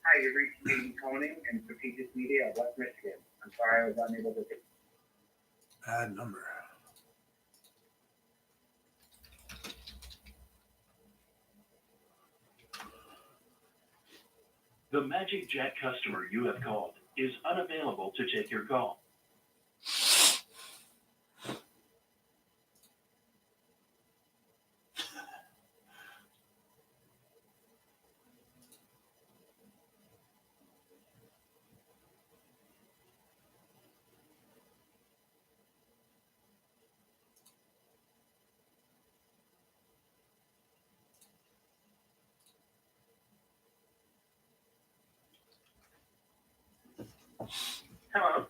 [SPEAKER 9] Hi, you've reached Lee Koning and Strategic Media of West Michigan. I'm sorry I was unable to take.
[SPEAKER 1] Bad number.
[SPEAKER 7] The Magic Jack customer you have called is unavailable to take your call.
[SPEAKER 6] Hello.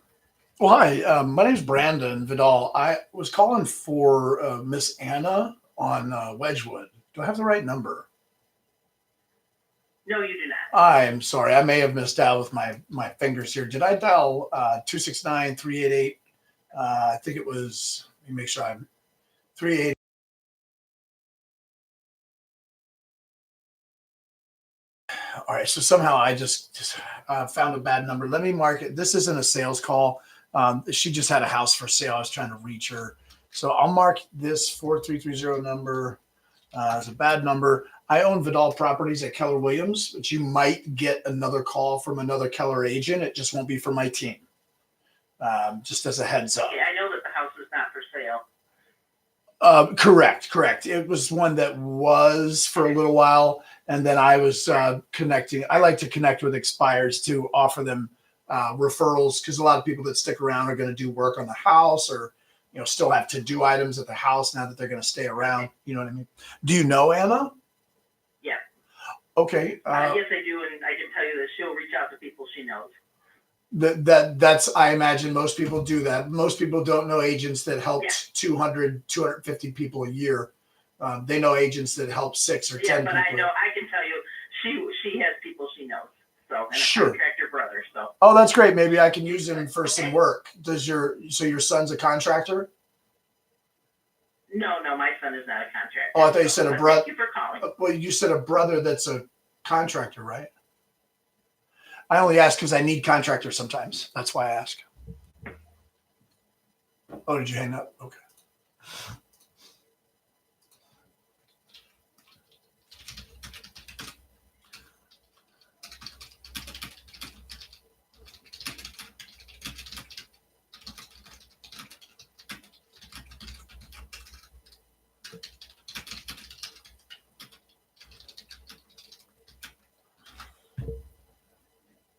[SPEAKER 1] Well, hi. My name's Brandon Vidal. I was calling for Miss Anna on Wedgwood. Do I have the right number?
[SPEAKER 6] No, you do not.
[SPEAKER 1] I'm sorry. I may have missed out with my fingers here. Did I dial 269-388? I think it was, let me make sure I'm 388. All right. So somehow I just found a bad number. Let me mark it. This isn't a sales call. She just had a house for sale. I was trying to reach her. So I'll mark this 4330 number as a bad number. I own Vidal Properties at Keller Williams, but you might get another call from another Keller agent. It just won't be from my team. Just as a heads up.
[SPEAKER 6] Okay, I know that the house is not for sale.
[SPEAKER 1] Correct. It was one that was for a little while, and then I was connecting. I like to connect with expires to offer them referrals, because a lot of people that stick around are going to do work on the house, or still have to do items at the house now that they're going to stay around. You know what I mean? Do you know Anna?
[SPEAKER 6] Yeah.
[SPEAKER 1] Okay.
[SPEAKER 6] Yes, I do, and I can tell you that she'll reach out to people she knows.
[SPEAKER 1] That's I imagine most people do that. Most people don't know agents that help 250 people a year. They know agents that help 6 or 10
[SPEAKER 6] Yeah,
[SPEAKER 1] people.
[SPEAKER 6] but I can tell you, she has people she knows. So, and
[SPEAKER 1] Sure.
[SPEAKER 6] a contractor brother. So.
[SPEAKER 1] Oh, that's great. Maybe I can use him for some work. So your son's a contractor?
[SPEAKER 6] No, my son is not a contractor.
[SPEAKER 1] Oh, I thought you said a brother.
[SPEAKER 6] Thank you for calling.
[SPEAKER 1] Well, you said a brother that's a contractor, right? I only ask because I need contractors sometimes. That's why I ask. Oh, did you hang up? Okay.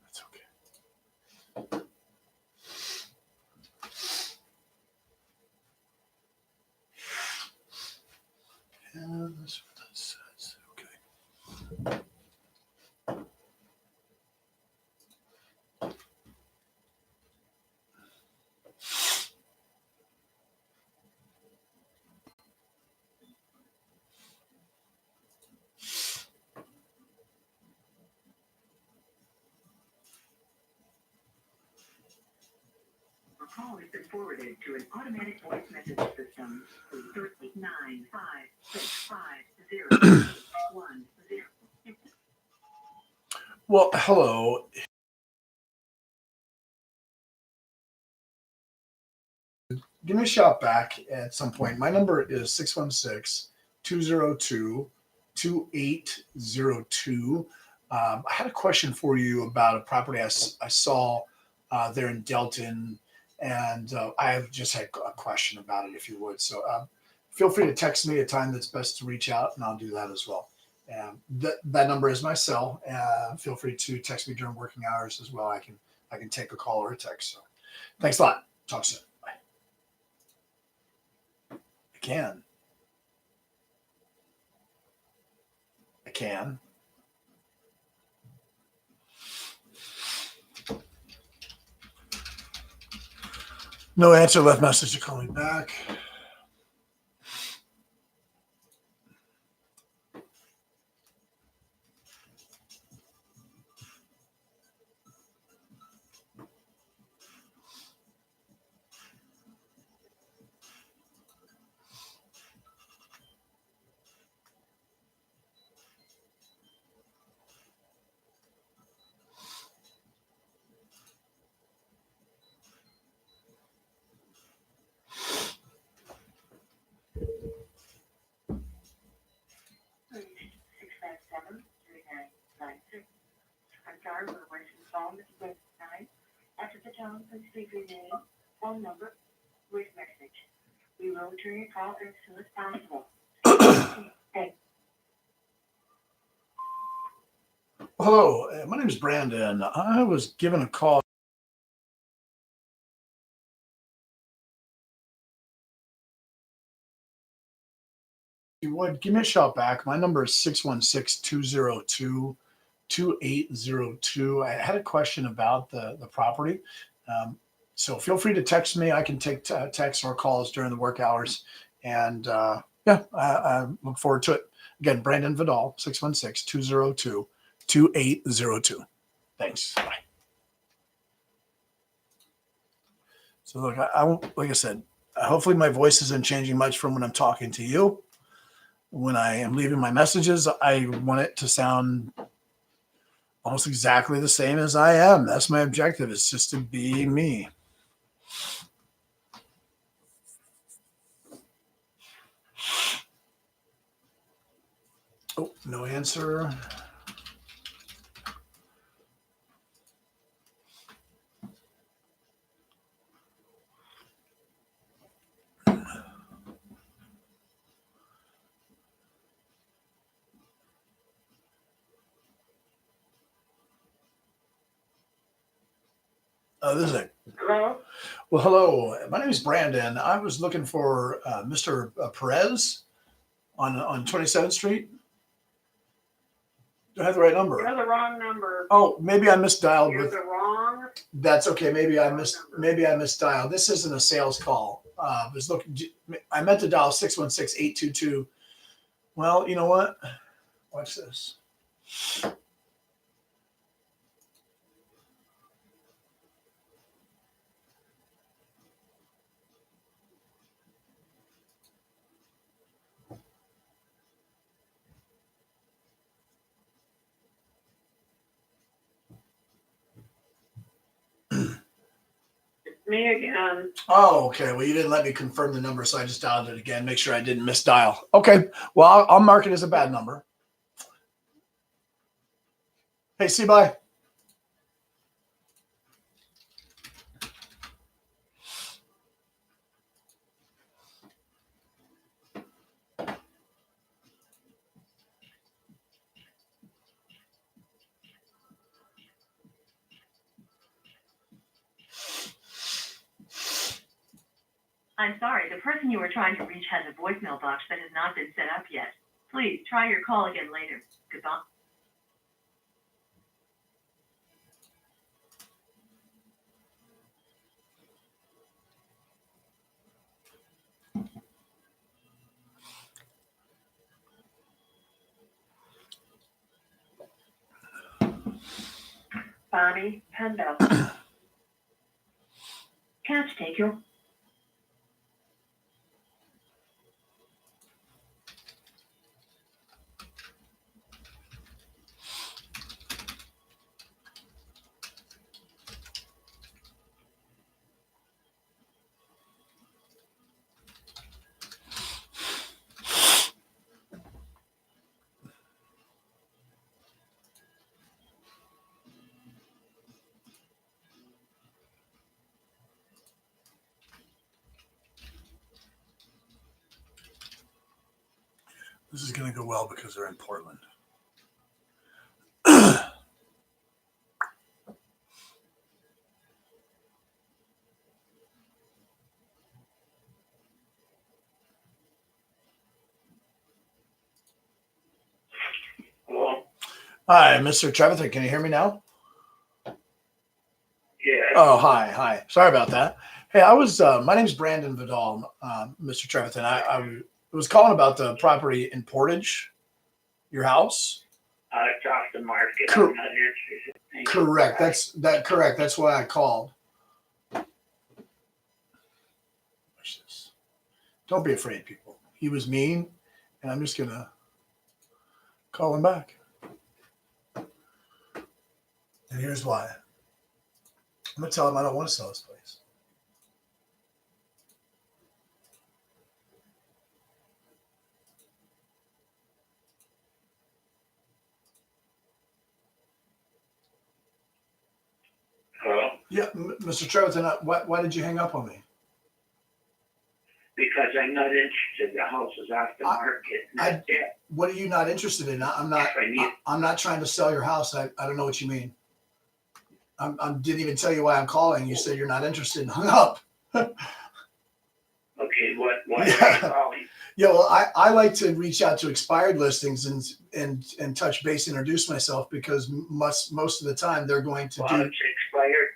[SPEAKER 1] That's okay. Yeah, that's what that says. Okay.
[SPEAKER 2] Your call has been forwarded to an automatic voice message system. 395655010.
[SPEAKER 1] Well, hello. Give me a shout back at some point. My number is 616-202-2802. I had a question for you about a property I saw there in Delton, and I just had a question about it, if you would. So feel free to text me a time that's best to reach out, and I'll do that as well. That number is my cell. Feel free to text me during working hours as well. I can take a call or a text. So thanks a lot. Talk soon. Bye. I can. No answer, left message to call me back.
[SPEAKER 2] Please, 657-3996. I'm sorry, we're waiting phone this time. After the tone, please leave your name, phone number, voice message. We will return your call as soon as possible. Thanks.
[SPEAKER 1] Hello, my name is Brandon. I was given a call. If you would give me a shout back. My number is 616-202-2802. 2802. I had a question about the property. So feel free to text me. I can take texts or calls during the work hours. And I look forward to it. Again, Brandon Vidal, 616-202-2802. Thanks. Bye. So look, I won't, like I said, hopefully my voice isn't changing much from when I'm talking to you. When I am leaving my messages, I want it to sound almost exactly the same as I am. That's my objective. It's just to be me. Oh, no answer. This is it.
[SPEAKER 6] Hello?
[SPEAKER 1] Well, hello. My name is Brandon. I was looking for Mr. Perez on 27th Street. Do I have the right number?
[SPEAKER 6] You're the wrong number.
[SPEAKER 1] Oh, maybe I misdialed.
[SPEAKER 6] You're the wrong.
[SPEAKER 1] That's okay. Maybe I misdialed. This isn't a sales call. I meant to dial 616-822. Well, you know what? Watch this.
[SPEAKER 6] Me again.
[SPEAKER 1] Oh, okay. Well, you didn't let me confirm the number, so I just dialed it again. Make sure I didn't misdial. Okay. Well, I'll mark it as a bad number. Hey, see, bye.
[SPEAKER 2] I'm sorry, the person you were trying to reach has a voicemail box that has not been set up yet. Please try your call again later. Goodbye. Bonnie Pendle. Can't take you.
[SPEAKER 1] This is going to go well because they're in Portland.
[SPEAKER 6] Hello?
[SPEAKER 1] Hi, Mr. Trevathan. Can you hear me now?
[SPEAKER 6] Yeah.
[SPEAKER 1] Oh, hi. Sorry about that. Hey, my name's Brandon Vidal, Mr. Trevathan. I was calling about the property in Portage, your house.
[SPEAKER 6] I talked to Mark.
[SPEAKER 1] Cor-
[SPEAKER 6] I'm not interested. Thank you.
[SPEAKER 1] Correct. Correct. That's why I called. Watch this. Don't be afraid, people. He was mean, and I'm just gonna call him back. And here's why. I'm gonna tell him I don't want to sell this place.
[SPEAKER 6] Hello?
[SPEAKER 1] Yeah, Mr. Trevathan, why did you hang up on me?
[SPEAKER 6] Because I'm not interested. The house is off the market. And that's it.
[SPEAKER 1] What are you not interested in? I'm not trying to sell your house. I don't know what you mean. I didn't even tell you why I'm calling. You said you're not interested and hung up.
[SPEAKER 9] Okay, what are
[SPEAKER 1] Yeah.
[SPEAKER 9] you calling?
[SPEAKER 1] Yeah, well, I like to reach out to expired listings and touch base, introduce myself because most of the time they're going to
[SPEAKER 9] Well,
[SPEAKER 1] do.
[SPEAKER 9] it's expired.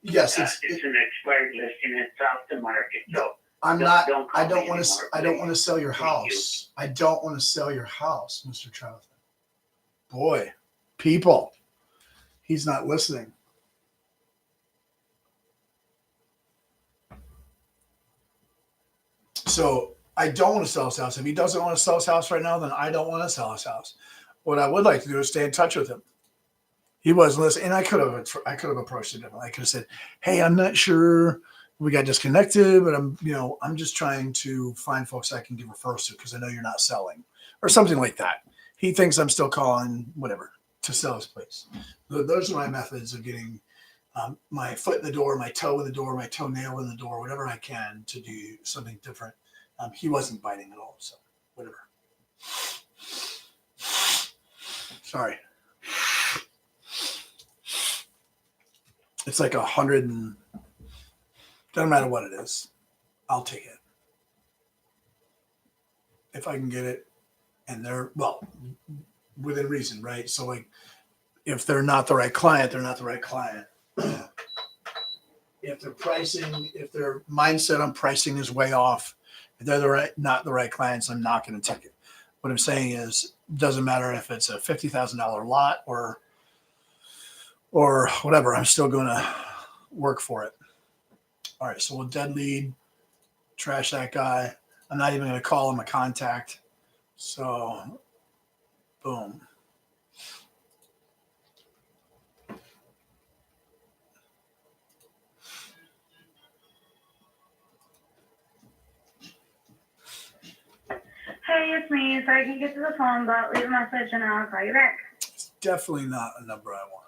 [SPEAKER 1] Yes,
[SPEAKER 9] It's an expired listing. It's off the market, so
[SPEAKER 1] I'm
[SPEAKER 9] don't-
[SPEAKER 1] not.
[SPEAKER 9] don't call
[SPEAKER 1] I don't
[SPEAKER 9] me
[SPEAKER 1] want to.
[SPEAKER 9] anymore,
[SPEAKER 1] I don't
[SPEAKER 9] please.
[SPEAKER 1] want to sell your
[SPEAKER 9] Thank you.
[SPEAKER 1] house. I don't want to sell your house, Mr. Jonathan. Boy, people, he's not listening. So I don't want to sell his house. If he doesn't want to sell his house right now, then I don't want to sell his house. What I would like to do is stay in touch with him. He wasn't listening, and I could have approached it differently. I could have said, "Hey, I'm not sure. We got disconnected, but I'm just trying to find folks I can give referrals to because I know you're not selling," or something like that. He thinks I'm still calling, whatever, to sell his place. Those are my methods of getting my foot in the door, my toe in the door, my toenail in the door, whatever I can to do something different. He wasn't biting at all, so whatever. Sorry. It's like 100 and doesn't matter what it is. I'll take it. If I can get it. And they're, well, within reason, right? So like if they're not the right client, they're not the right client. If their mindset on pricing is way off, if they're not the right clients, I'm not going to take it. What I'm saying is, it doesn't matter if it's a $50,000 lot or whatever, I'm still going to work for it. All right, so we'll dead lead, trash that guy. I'm not even going to call him a contact. So, boom.
[SPEAKER 5] Hey, it's me. Sorry I can't get to the phone, but leave a message and I'll call you back.
[SPEAKER 1] It's definitely not a number I want.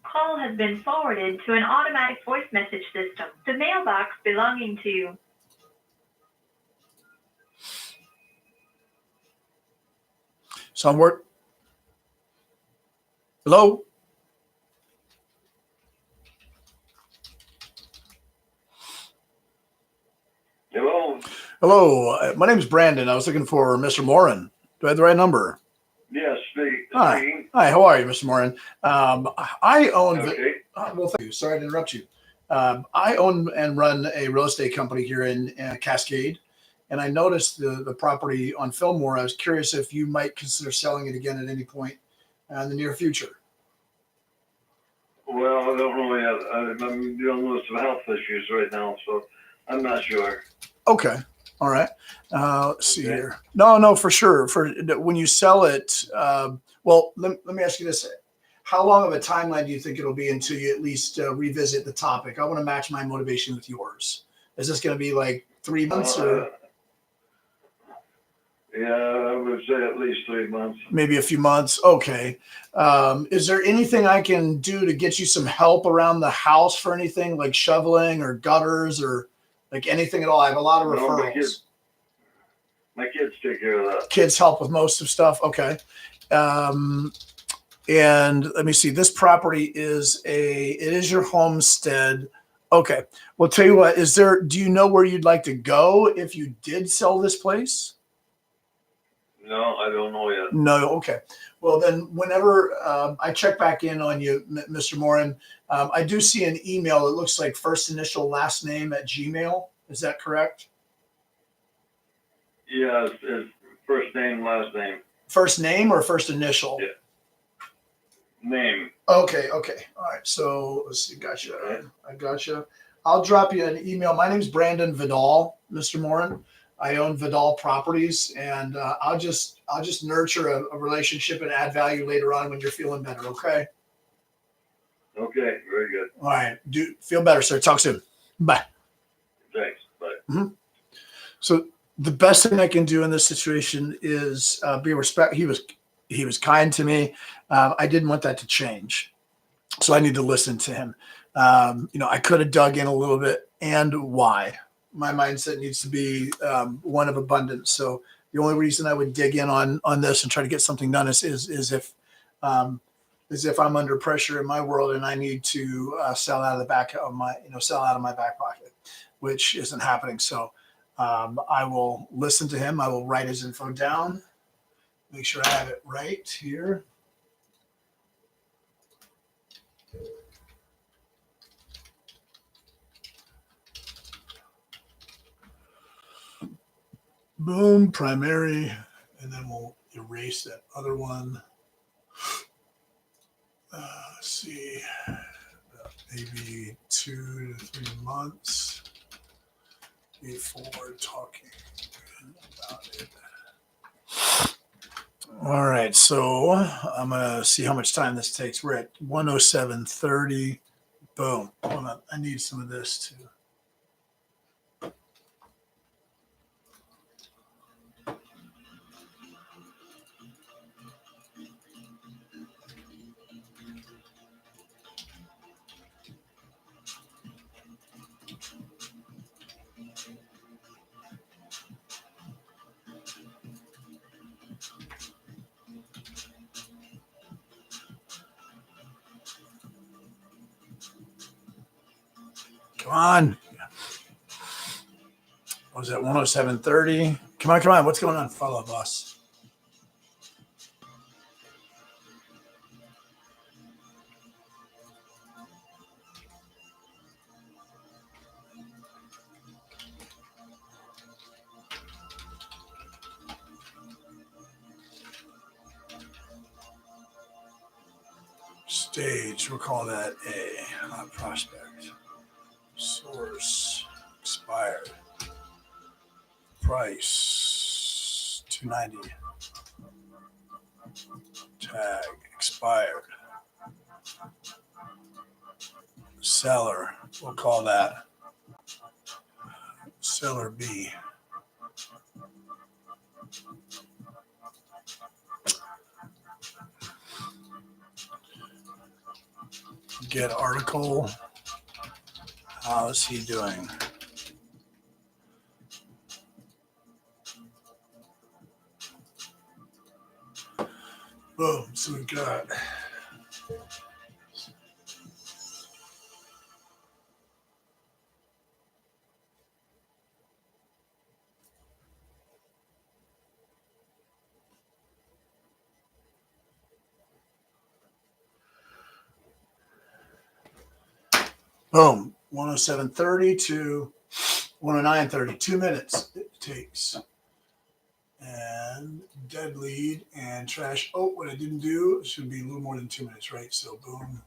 [SPEAKER 2] Call has been forwarded to an automatic voice message system. The mailbox belonging to
[SPEAKER 1] So I'm work. Hello?
[SPEAKER 3] Hello?
[SPEAKER 1] Hello. My name is Brandon. I was looking for Mr. Morin. Do I have the right number?
[SPEAKER 3] Yes,
[SPEAKER 1] Hi.
[SPEAKER 3] speaking.
[SPEAKER 1] Hi, how are you, Mr. Morin? I own.
[SPEAKER 3] Okay.
[SPEAKER 1] Well, thank you. Sorry to interrupt you. I own and run a real estate company here in Cascade, and I noticed the property on Fillmore. I was curious if you might consider selling it again at any point in the near future.
[SPEAKER 3] Well, I don't really have, I'm dealing with some health issues right now, so I'm not sure.
[SPEAKER 1] Okay. All right. Let's see
[SPEAKER 3] Okay.
[SPEAKER 1] here. No, for sure. For when you sell it, well, let me ask you this. How long of a timeline do you think it'll be until you at least revisit the topic? I want to match my motivation with yours. Is this going to be like 3 months or
[SPEAKER 3] Yeah, I would say at least 3 months.
[SPEAKER 1] maybe a few months? Okay. Is there anything I can do to get you some help around the house for anything like shoveling or gutters or like anything at all? I have a lot of
[SPEAKER 3] No,
[SPEAKER 1] referrals.
[SPEAKER 3] My kids take care of that.
[SPEAKER 1] Kids help with most of stuff. Okay. And let me see, this property it is your homestead. Okay. Well, tell you what, do you know where you'd like to go if you did sell this place?
[SPEAKER 3] No, I don't know yet.
[SPEAKER 1] No. Okay. Well, then whenever I check back in on you, Mr. Morin, I do see an email. It looks like first initial last name at Gmail. Is that correct?
[SPEAKER 3] Yeah, it's first name, last name.
[SPEAKER 1] First name or first initial?
[SPEAKER 3] Yeah. Name.
[SPEAKER 1] Okay. All right. So let's see. Gotcha. I gotcha. I'll drop you an email. My name's Brandon Vidal, Mr. Morin. I own Vidal Properties, and I'll just nurture a relationship and add value later on when you're feeling better. Okay.
[SPEAKER 3] Okay, very good.
[SPEAKER 1] All right. Do feel better, sir. Talk soon. Bye.
[SPEAKER 3] Thanks. Bye.
[SPEAKER 1] So the best thing I can do in this situation is be respect. He was He was kind to me. I didn't want that to change. So I need to listen to him. I could have dug in a little bit, and why. My mindset needs to be one of abundance. So the only reason I would dig in on this and try to get something done is if I'm under pressure in my world and I need to sell out of the back of my back pocket, which isn't happening. So I will listen to him. I will write his info down. Make sure I have it right here. Boom, primary, and then we'll erase that other one. Let's see, maybe 2 to 3 months before talking about it. All right, so I'm gonna see how much time this takes. We're at 107:30. Boom. Hold on, I need some of this too. Come on. What was that? 107:30. Come on. What's going on? Follow up, boss. Stage, we'll call that A. Hot prospect. Source expired. Price $290. Tag expired. Seller, we'll call that seller B. Get article. How is he doing? Boom. So we got boom. 107:30 to 109:30. 2 minutes it takes. And dead lead and trash. Oh, what I didn't do should be a little more than 2 minutes, right? So boom.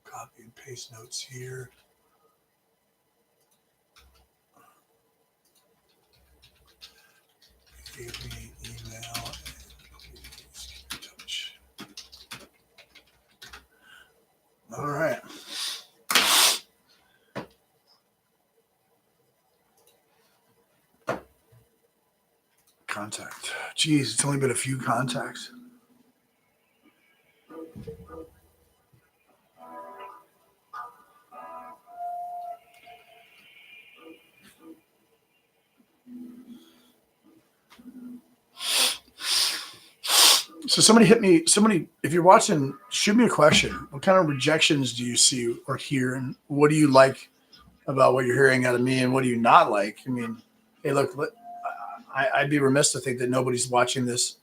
[SPEAKER 1] Copy and paste notes here. Give me email and please keep in touch. All right. Contact. Geez, it's only been a few contacts. So somebody hit me. Somebody, if you're watching, shoot me a question. What kind of rejections do you see or hear, and what do you like about what you're hearing out of me, and what do you not like? I mean, hey, look, I'd be remiss to think that nobody's watching this.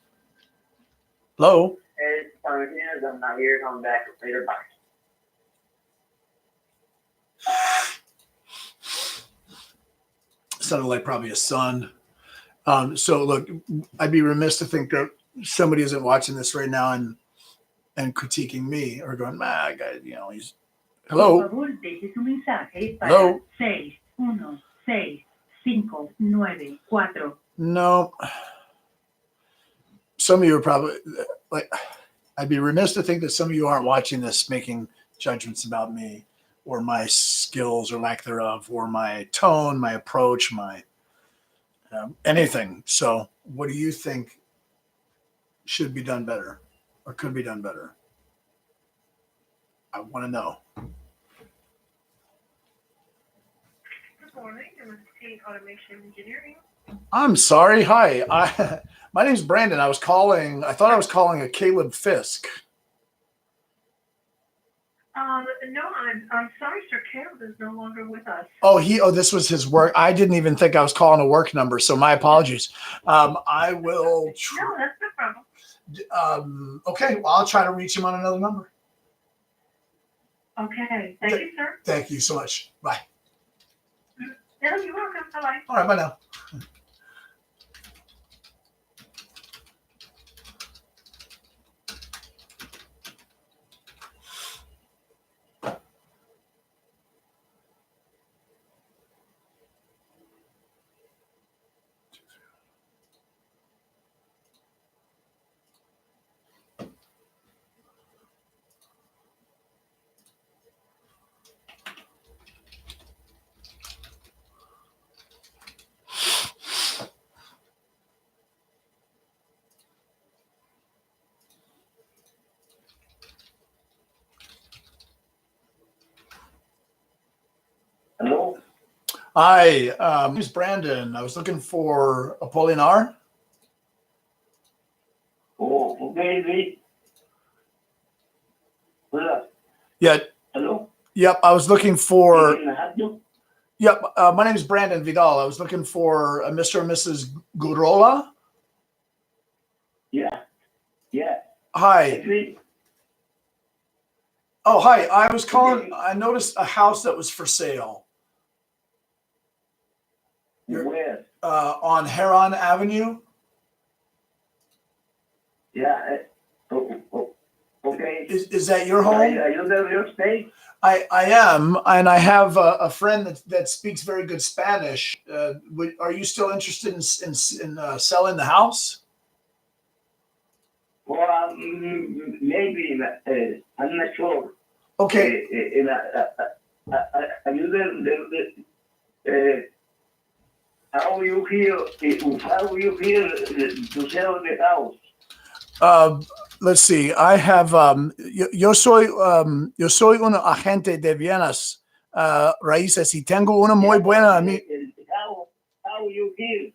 [SPEAKER 1] Hello.
[SPEAKER 6] Hey, I'm not here. Coming back later. Bye.
[SPEAKER 1] Sounded like probably a son. So look, I'd be remiss to think that somebody isn't watching this right now and critiquing me or going, guy, he's hello. Hello.
[SPEAKER 2] 616-594.
[SPEAKER 1] No. Some of you are probably like, I'd be remiss to think that some of you aren't watching this making judgments about me or my skills or lack thereof, or my tone, my approach, my anything. So what do you think should be done better or could be done better? I want to know.
[SPEAKER 2] Good morning, MSP Automation Engineering.
[SPEAKER 1] I'm sorry. Hi. My name's Brandon. I thought I was calling a Caleb Fisk.
[SPEAKER 2] No, I'm sorry, sir. Caleb is no longer with us.
[SPEAKER 1] Oh, this was his work. I didn't even think I was calling a work number, so my apologies. I will.
[SPEAKER 2] No, that's no problem.
[SPEAKER 1] Okay, well, I'll try to reach him on another number.
[SPEAKER 2] Okay, thank you, sir.
[SPEAKER 1] Thank you so much. Bye.
[SPEAKER 2] Yeah, you're welcome. Bye-bye.
[SPEAKER 1] All right, bye now.
[SPEAKER 3] Hello?
[SPEAKER 1] Hi, my name's Brandon. I was looking for Apolinar.
[SPEAKER 3] Oh, okay.
[SPEAKER 1] Yeah.
[SPEAKER 3] Hello?
[SPEAKER 1] Yep. I was looking for.
[SPEAKER 3] Can I help you?
[SPEAKER 1] Yep. My name is Brandon Vidal. I was looking for Mr. and Mrs. Gurola.
[SPEAKER 3] Yeah.
[SPEAKER 1] Hi. Oh, hi. I was calling. I noticed a house that was for sale.
[SPEAKER 3] Where?
[SPEAKER 1] On Heron Avenue.
[SPEAKER 3] Yeah. Okay.
[SPEAKER 1] Is that your home?
[SPEAKER 3] Are you the real estate?
[SPEAKER 1] I am, and I have a friend that speaks very good Spanish. Are you still interested in selling the house?
[SPEAKER 3] Well, maybe. I'm not sure.
[SPEAKER 1] Okay.
[SPEAKER 3] Are you how you feel to sell the house?
[SPEAKER 1] Let's see. I have. Yo soy un agente de bienes raíces y tengo una muy buena amiga.
[SPEAKER 3] How you feel?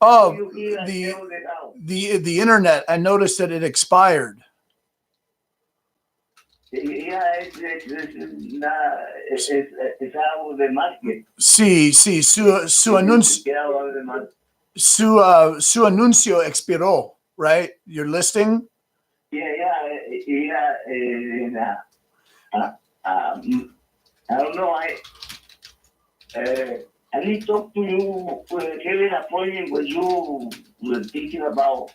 [SPEAKER 1] Oh,
[SPEAKER 3] You feel like sell the house?
[SPEAKER 1] the internet. I noticed that it expired.
[SPEAKER 3] Yeah, it's out of the market.
[SPEAKER 1] Sí, su anuncio.
[SPEAKER 3] Get out of the market.
[SPEAKER 1] Su anuncio expiró, right? Your listing?
[SPEAKER 3] Yeah. I don't know. I need to talk to you. Have an appointment with you. We're thinking about.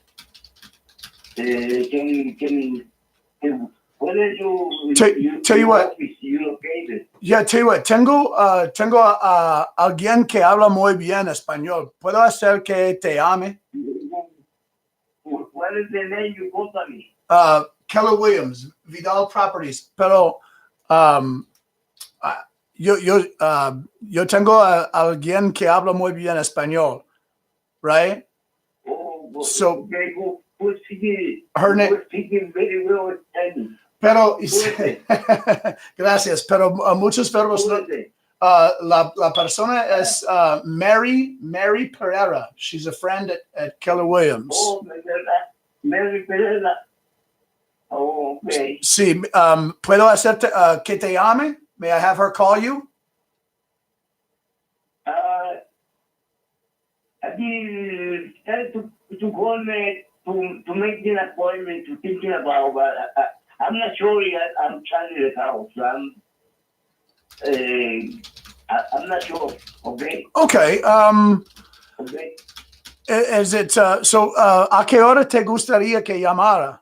[SPEAKER 3] Where you?
[SPEAKER 1] Tell you what.
[SPEAKER 3] Office, you located?
[SPEAKER 1] Yeah, tell you what. Tengo a alguien que habla muy bien español. ¿Puedo hacer que te llame?
[SPEAKER 3] What is the name you got me?
[SPEAKER 1] Keller Williams, Vidal Properties. Pero yo tengo a alguien que habla muy bien español, right?
[SPEAKER 3] Oh,
[SPEAKER 1] So
[SPEAKER 3] okay, who's speaking?
[SPEAKER 1] her name.
[SPEAKER 3] Who's speaking very well Spanish?
[SPEAKER 1] Pero gracias. Pero muchos verbos.
[SPEAKER 3] Who is it?
[SPEAKER 1] La persona es Mary Pereira. She's a friend at Keller Williams.
[SPEAKER 3] Oh, Mary Pereira. Oh, okay.
[SPEAKER 1] Sí, ¿puedo hacerte que te llame? May I have her call you?
[SPEAKER 3] I mean, try to call me to make an appointment to thinking about, but I'm not sure yet. I'm trying the house. I'm not sure. Okay.
[SPEAKER 1] Okay.
[SPEAKER 3] Okay.
[SPEAKER 1] Is it so? ¿A qué hora te gustaría que llamara?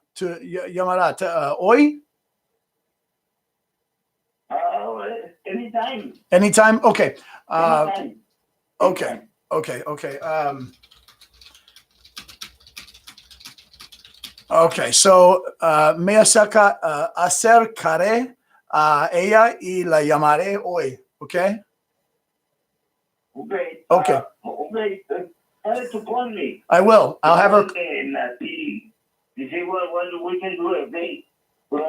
[SPEAKER 1] ¿Hoy?
[SPEAKER 3] Anytime.
[SPEAKER 1] Anytime. Okay.
[SPEAKER 3] Anytime.
[SPEAKER 1] Okay. Okay. So me acercaré a ella y la llamaré hoy. Okay.
[SPEAKER 3] Okay.
[SPEAKER 1] Okay.
[SPEAKER 3] Okay. Tell her to call me.
[SPEAKER 1] I will. I'll have her.
[SPEAKER 3] to see what we can do. Okay, well,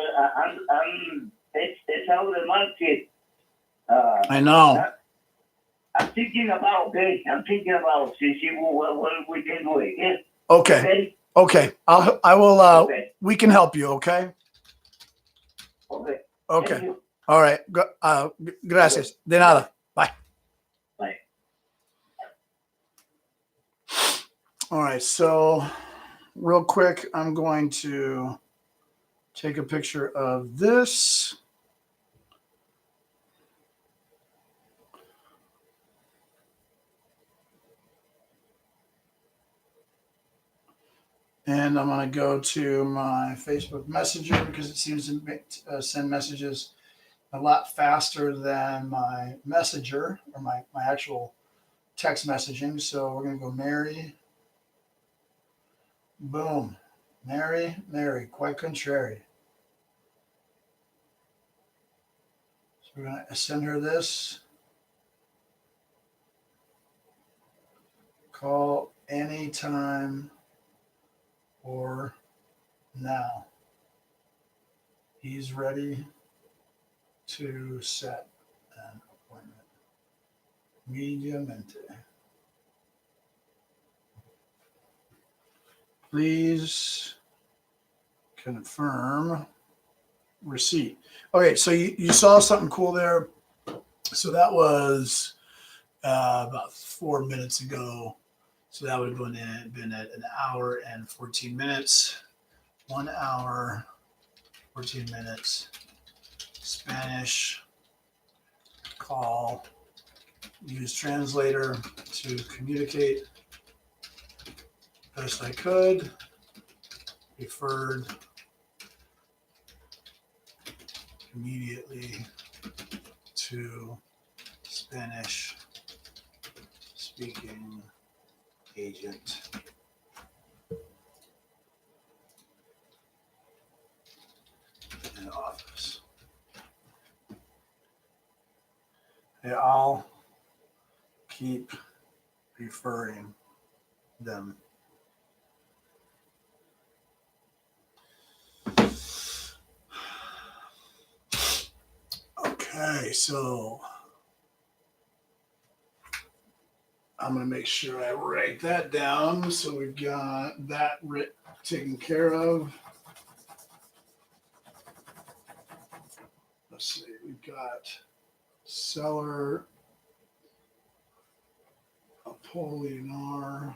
[SPEAKER 3] it's out of the market.
[SPEAKER 1] I know.
[SPEAKER 3] I'm thinking about, okay. See what we can do. Yeah.
[SPEAKER 1] Okay. Okay. I will.
[SPEAKER 3] Okay.
[SPEAKER 1] We can help you. Okay.
[SPEAKER 3] Okay.
[SPEAKER 1] Okay.
[SPEAKER 3] Thank you.
[SPEAKER 1] All right. Gracias. De nada. Bye.
[SPEAKER 3] Bye.
[SPEAKER 1] All right. So, real quick, I'm going to take a picture of this. And I'm going to go to my Facebook Messenger because it seems to send messages a lot faster than my messenger or my actual text messaging. So we're going to go Mary. Boom. Mary, quite contrary. So we're going to send her this. Call anytime or now. He's ready to set an appointment. Mediamente. Please confirm receipt. Okay, so you saw something cool there. So that was about 4 minutes ago. So that would have been at an hour and 14 minutes. 1 hour, 14 minutes. Spanish. Call. Use translator to communicate best I could. Referred immediately to Spanish speaking agent. In office. Yeah, I'll keep referring them. Okay, so I'm going to make sure I write that down. So we've got that taken care of. Let's see, we've got seller Apollinaire.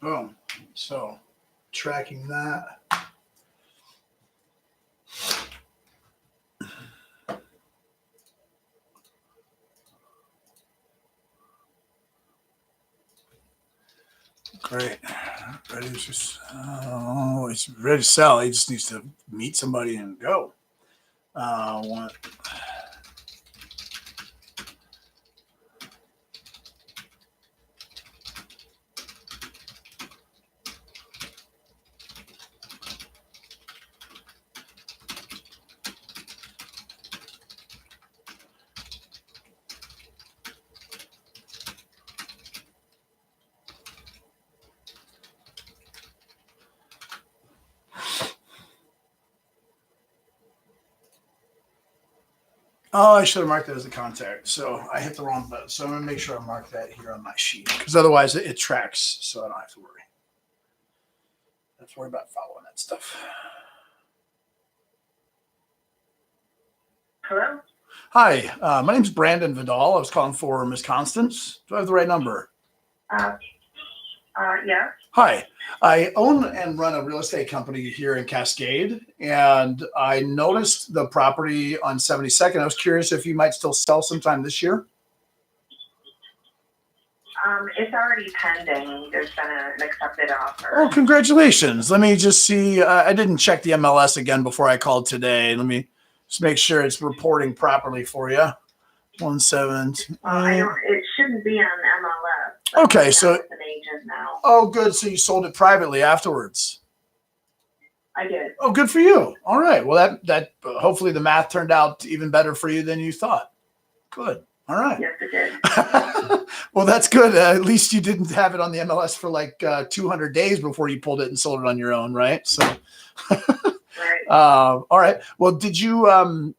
[SPEAKER 1] Boom. So tracking that. Great. Ready to it's ready to sell. He just needs to meet somebody and go. Oh, I should have marked that as a contact. So I hit the wrong button. So I'm going to make sure I mark that here on my sheet because otherwise it tracks. So I don't have to worry. I don't have to worry about following that stuff.
[SPEAKER 2] Hello?
[SPEAKER 1] Hi, my name's Brandon Vidal. I was calling for Miss Constance. Do I have the right number?
[SPEAKER 2] Yeah.
[SPEAKER 1] Hi, I own and run a real estate company here in Cascade, and I noticed the property on 72nd. I was curious if you might still sell sometime this year.
[SPEAKER 2] It's already pending. There's been an accepted offer.
[SPEAKER 1] Oh, congratulations. Let me just see. I didn't check the MLS again before I called today. Let me just make sure it's reporting properly for you. 17.
[SPEAKER 2] It shouldn't be on MLS.
[SPEAKER 1] Okay, so
[SPEAKER 2] I'm with an agent now.
[SPEAKER 1] Oh, good. So you sold it privately afterwards.
[SPEAKER 2] I did.
[SPEAKER 1] Oh, good for you. All right. Well, that hopefully the math turned out even better for you than you thought. Good. All right.
[SPEAKER 5] Yes, it did.
[SPEAKER 1] Well, that's good. At least you didn't have it on the MLS for like 200 days before you pulled it and sold it on your own, right? So,
[SPEAKER 5] Right.
[SPEAKER 1] all right. Well, did you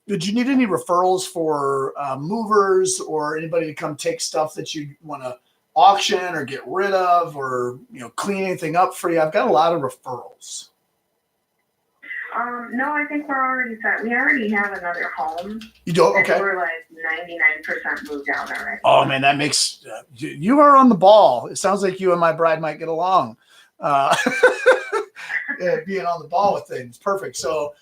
[SPEAKER 1] need any referrals for movers or anybody to come take stuff that you want to auction or get rid of, or clean anything up for you? I've got a lot of referrals.
[SPEAKER 5] No, I think we're already set. We already have another home.
[SPEAKER 1] You don't? Okay.
[SPEAKER 5] We're like 99% moved out already.
[SPEAKER 1] Oh man, that makes you are on the ball. It sounds like you and my bride might get along. Being on the ball with things, perfect. So,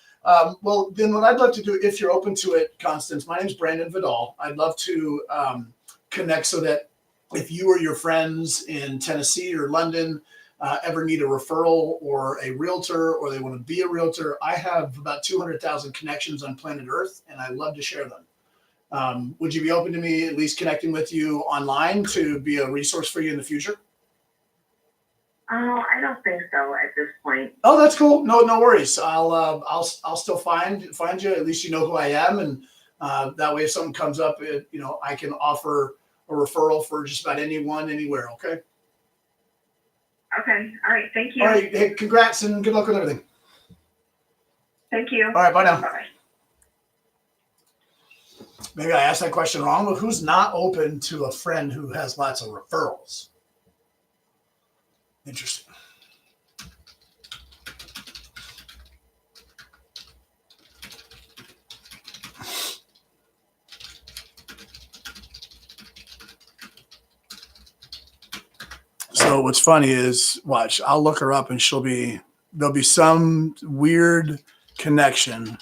[SPEAKER 1] well, then what I'd love to do, if you're open to it, Constance, my name's Brandon Vidal. I'd love to connect so that if you or your friends in Tennessee or London ever need a referral or a realtor, or they want to be a realtor, I have about 200,000 connections on planet Earth, and I love to share them. Would you be open to me at least connecting with you online to be a resource for you in the future?
[SPEAKER 5] Oh, I don't think so at this point.
[SPEAKER 1] Oh, that's cool. No worries. I'll still find you. At least you know who I am, and that way, if something comes up, I can offer a referral for just about anyone, anywhere. Okay.
[SPEAKER 5] Okay. All right. Thank you.
[SPEAKER 1] All right. Hey, congrats and good luck with everything.
[SPEAKER 5] Thank you.
[SPEAKER 1] All right. Bye now.
[SPEAKER 5] Bye.
[SPEAKER 1] Maybe I asked that question wrong, but who's not open to a friend who has lots of referrals? Interesting. So what's funny is, watch, I'll look her up and there'll be some weird connection.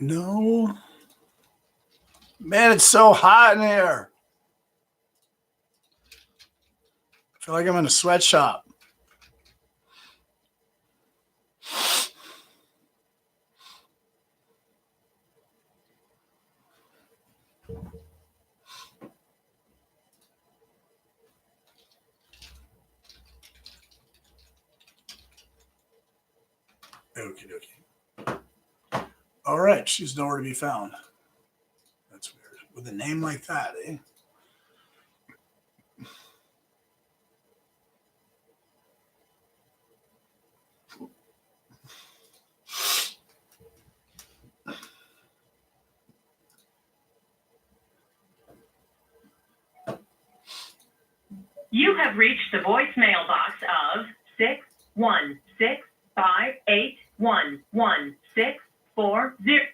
[SPEAKER 1] No. Man, it's so hot in here. I feel like I'm in a sweatshop. Okie dokie. All right, she's nowhere to be found. That's weird. With a name like that, eh?
[SPEAKER 2] You have reached the voicemail box of 61658111640.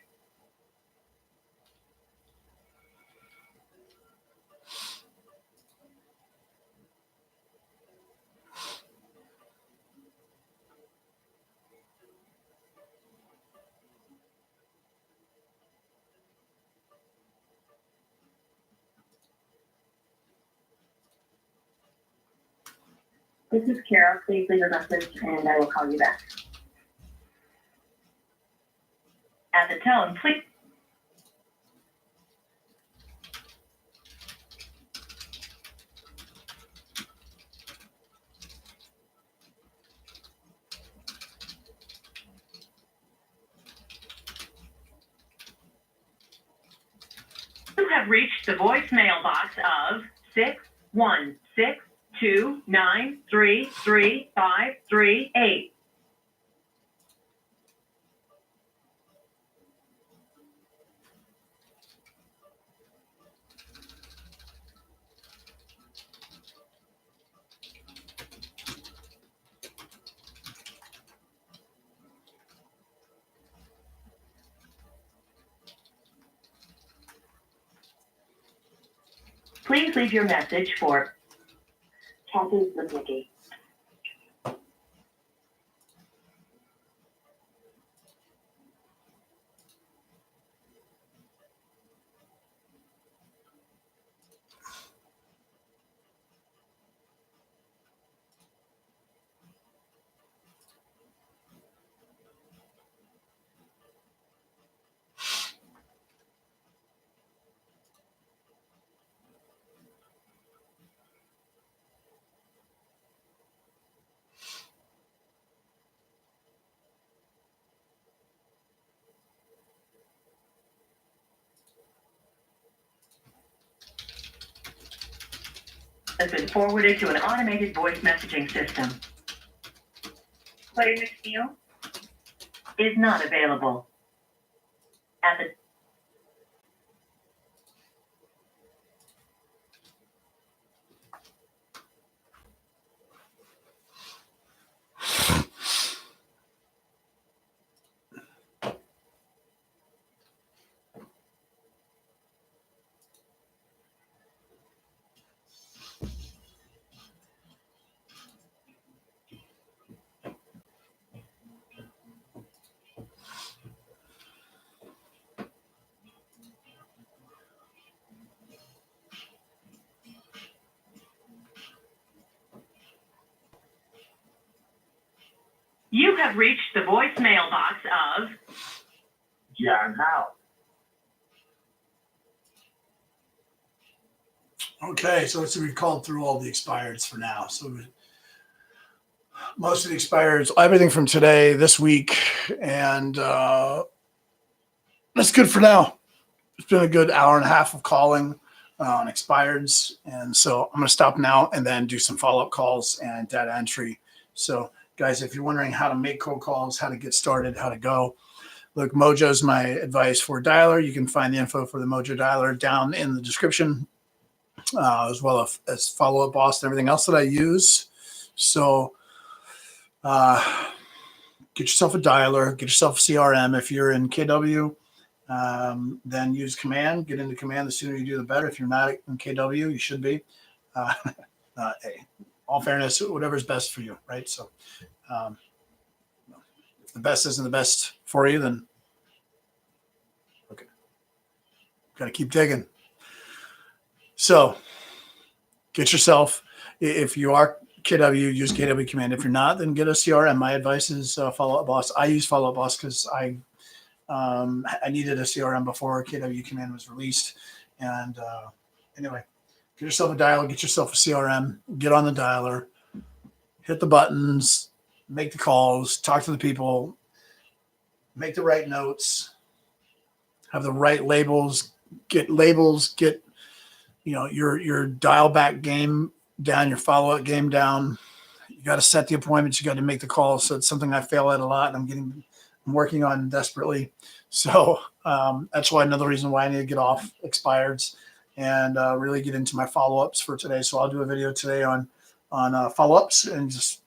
[SPEAKER 5] This is Kara. Please leave a message and I will call you back.
[SPEAKER 2] At the tone, please. You have reached the voicemail box of 61629333538. Please leave your message for
[SPEAKER 5] Kathy Lipnicki.
[SPEAKER 2] has been forwarded to an automated voice messaging system.
[SPEAKER 5] Clay McNeil.
[SPEAKER 2] Is not available. At the You have reached the voicemail box of
[SPEAKER 9] John Howe.
[SPEAKER 1] Okay, so we've called through all the expireds for now. So most of the expireds, everything from today, this week, and that's good for now. It's been a good hour and a half of calling on expireds. And so I'm going to stop now and then do some follow-up calls and data entry. So guys, if you're wondering how to make cold calls, how to get started, how to go, look, Mojo's my advice for dialer. You can find the info for the Mojo dialer down in the description, as well as Follow Up Boss and everything else that I use. So get yourself a dialer, get yourself a CRM. If you're in KW, then use Command. Get into Command. The sooner you do, the better. If you're not in KW, you should be. Hey, all fairness, whatever's best for you, right? So if the best isn't the best for you, then okay, got to keep digging. So get yourself, if you are KW, use KW Command. If you're not, then get a CRM. My advice is Follow Up Boss. I use Follow Up Boss because I needed a CRM before KW Command was released. And anyway, get yourself a dialer, get yourself a CRM, get on the dialer, hit the buttons, make the calls, talk to the people, make the right notes, have the right labels, get your dial back game down, your follow-up game down. You got to set the appointments. You got to make the calls. So it's something I fail at a lot. And I'm working on desperately. So that's why another reason why I need to get off expireds and really get into my follow-ups for today. So I'll do a video today on follow-ups, and just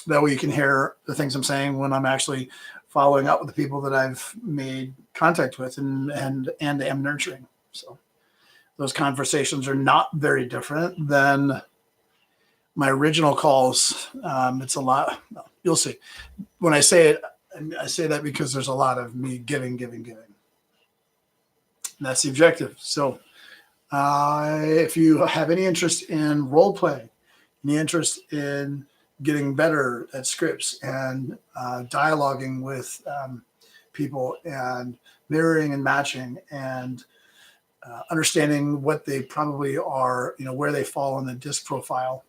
[SPEAKER 1] that way you can hear the things I'm saying when I'm actually following up with the people that I've made contact with and am nurturing. So those conversations are not very different than my original calls. It's a lot. You'll see. When I say it, I say that because there's a lot of me giving. And that's the objective. So if you have any interest in role play, any interest in getting better at scripts and dialoguing with people and mirroring and matching and understanding what they probably are, where they fall in the disc profile,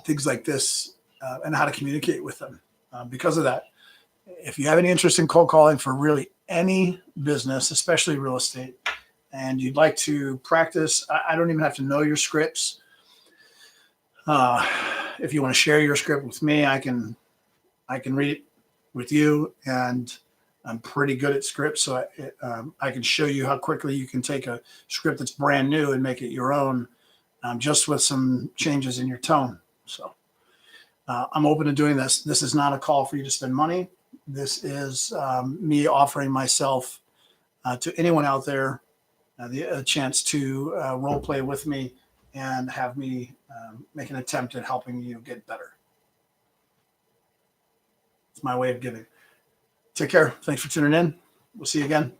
[SPEAKER 1] things like this, and how to communicate with them. Because of that, if you have any interest in cold calling for really any business, especially real estate, and you'd like to practice, I don't even have to know your scripts. If you want to share your script with me, I can read it with you, and I'm pretty good at scripts, so I can show you how quickly you can take a script that's brand new and make it your own, just with some changes in your tone. So I'm open to doing this. This is not a call for you to spend money. This is me offering myself to anyone out there a chance to role play with me and have me make an attempt at helping you get better. It's my way of giving. Take care. Thanks for tuning in. We'll see you again.